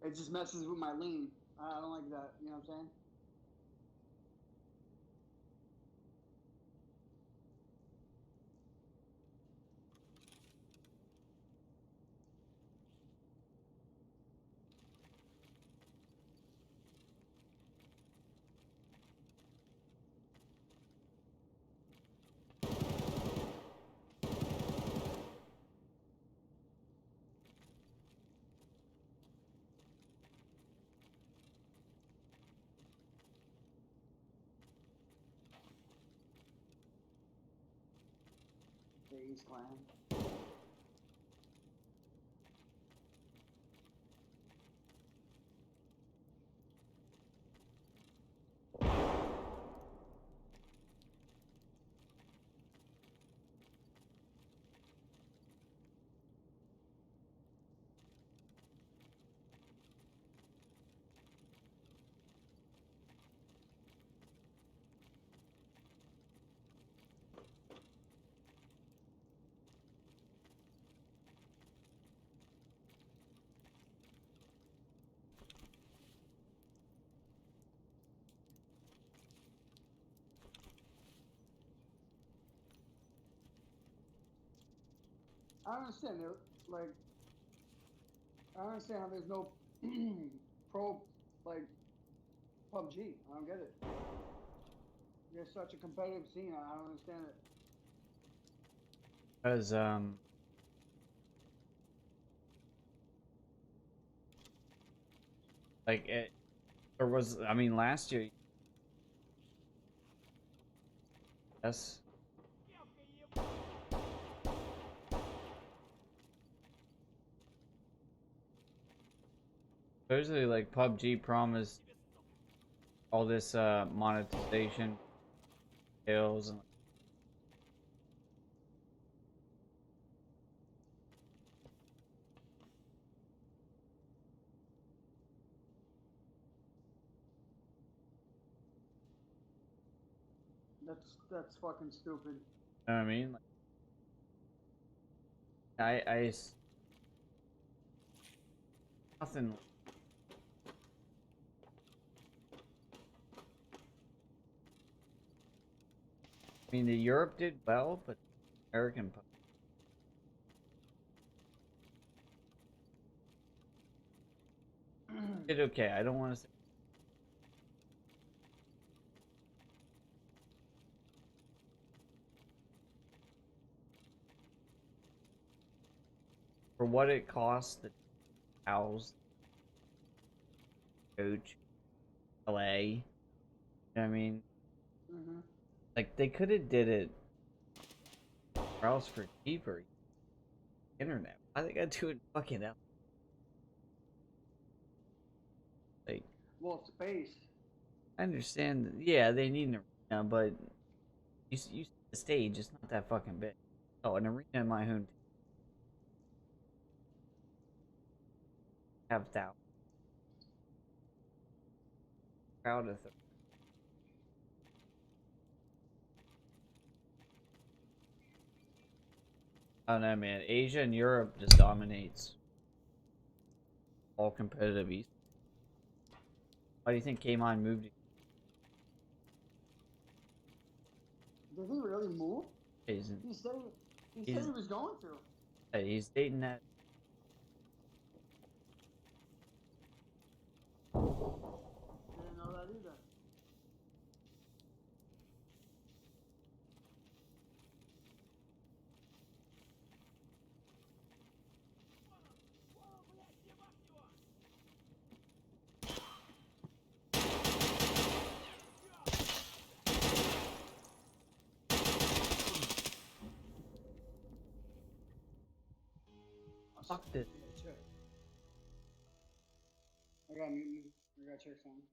It just messes with my lean. I don't like that. You know what I'm saying? The East Clan. I don't understand it. Like, I don't understand how there's no pro like PUBG. I don't get it. There's such a competitive scene. I don't understand it. Because like it, or was I mean last year. Yes. Supposedly, like PUBG promised all this monetization kills and That's fucking stupid. you know what I mean. Like, nothing. I mean, the Europe did well, but American did okay. I don't want to say for what it costs the house, coach, LA. You know what I mean? Mm-hmm. Like they could have did it or else for cheaper. Internet. Why they gotta do it fucking out? Like Well, space. I understand. Yeah, they need an arena, but you see the stage. It's not that fucking big. Oh, an arena in my home have thousands crowd of them. I don't know, man. Asia and Europe just dominates all competitive East. Why do you think Kmon moved? Did he really move? He's, He said he he's, said he was going to. he's dating that. Didn't know that either. Fuck this. I gotta mute you. I gotta check something.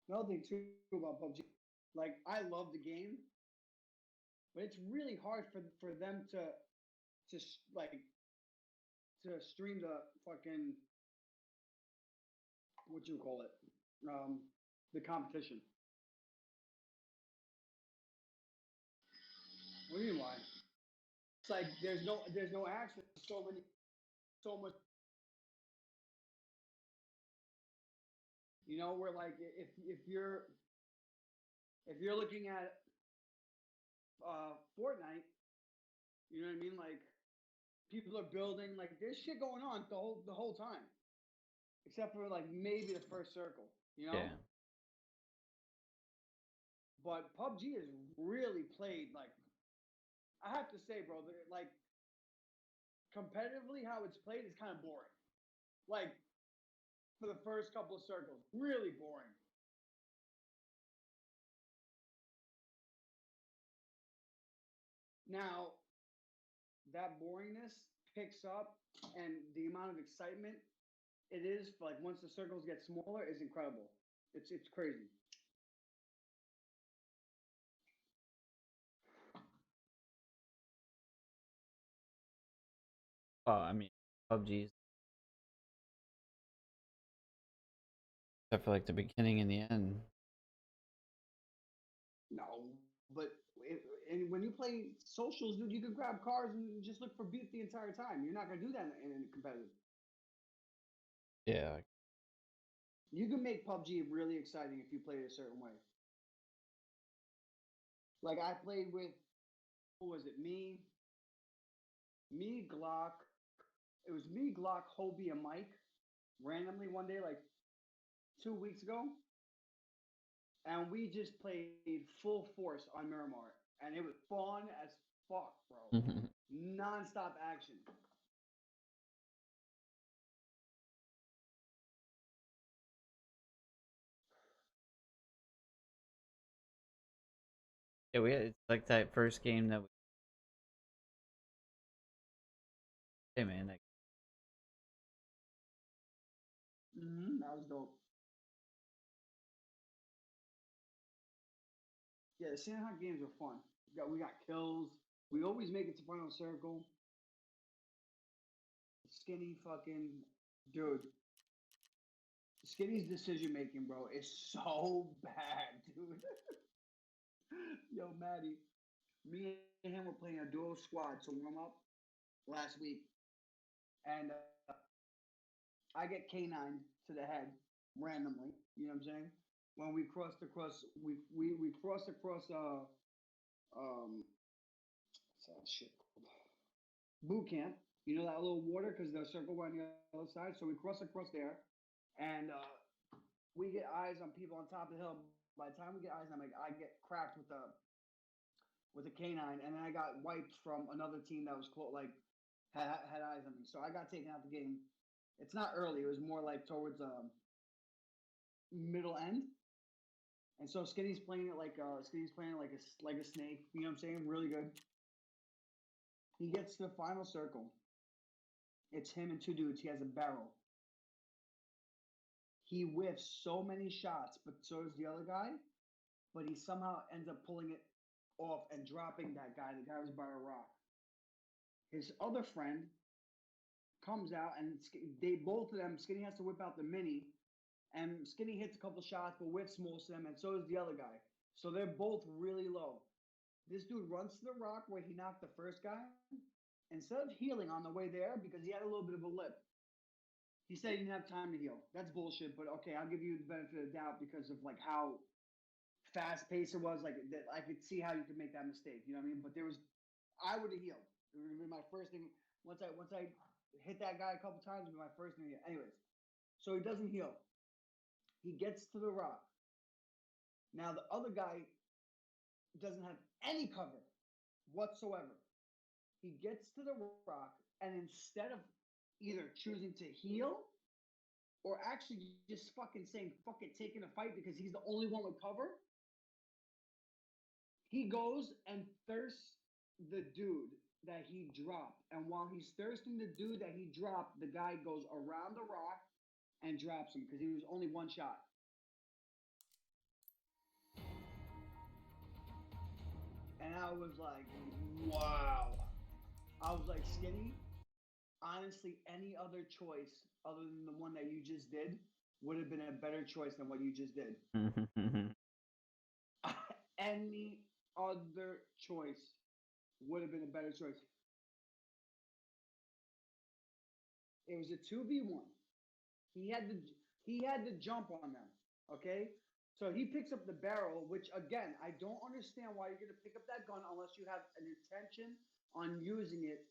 Another thing too about PUBG, like I love the game, but it's really hard for them to like to stream the fucking what you call it, the competition. What do you mean why? It's like there's no access. So much. You know, where like if you're looking at Fortnite, you know what I mean? Like people are building, like there's shit going on the whole time, except for like maybe the first circle, you know. Yeah. But PUBG is really played like I have to say, bro, like competitively how it's played is kind of boring. Like for the first couple of circles, really boring. Now that boringness picks up, and the amount of excitement it is like once the circles get smaller is incredible. It's crazy. Well, I mean, PUBG's except for like the beginning and the end. No, but And when you play socials, dude, you can grab cars and just look for beef the entire time. You're not gonna do that in competitive. Yeah. You can make PUBG really exciting if you play it a certain way. Like I played with, who was it? Me, Glock. It was me, Glock, Hobie, and Mike. Randomly one day, like 2 weeks ago, and we just played full force on Miramar, and it was fun as fuck, bro. Non-stop action. Yeah, it's like that first game that we. Hey man, like, That was dope. Yeah, the Sandhawk games are fun. We got kills. We always make it to final circle. Skinny fucking dude. Skinny's decision making, bro, is so bad, dude. Yo, Maddie, me and him were playing a duo squad to warm up last week, and I get K9 to the head randomly. You know what I'm saying? When we crossed across, we crossed across what's that shit called? Boot camp. You know that little water because the circle went on the other side. So we cross across there, and we get eyes on people on top of the hill. By the time we get eyes on them, like, I get cracked with a canine, and then I got wiped from another team that was close, like had eyes on me. So I got taken out the game. It's not early; it was more like towards middle end. And so Skinny's playing it like a snake. You know what I'm saying? Really good. He gets to the final circle. It's him and two dudes. He has a barrel. He whiffs so many shots, but so does the other guy. But he somehow ends up pulling it off and dropping that guy. The guy was by a rock. His other friend comes out, and they both of them. Skinny has to whip out the mini, and Skinny hits a couple shots, but whiffs most of them, and so does the other guy. So they're both really low. This dude runs to the rock where he knocked the first guy. Instead of healing on the way there, because he had a little bit of a lip, he said he didn't have time to heal. That's bullshit, but okay, I'll give you the benefit of the doubt because of like how fast paced it was. Like that, I could see how you could make that mistake. You know what I mean? But I would have healed. It would have been my first thing. Once I hit that guy a couple times, it would be my first thing. Anyways, so he doesn't heal. He gets to the rock. Now the other guy doesn't have any cover whatsoever. He gets to the rock, and instead of either choosing to heal or actually just fucking saying fuck it, taking a fight because he's the only one with cover, he goes and thirsts the dude that he dropped. And while he's thirsting the dude that he dropped, the guy goes around the rock and drops him because he was only one shot. And I was like, wow. I was like, Skinny, honestly, any other choice other than the one that you just did would have been a better choice than what you just did. Any other choice would have been a better choice. It was a 2v1. He had to jump on them. Okay? So he picks up the barrel, which again, I don't understand why you're gonna pick up that gun unless you have an intention on using it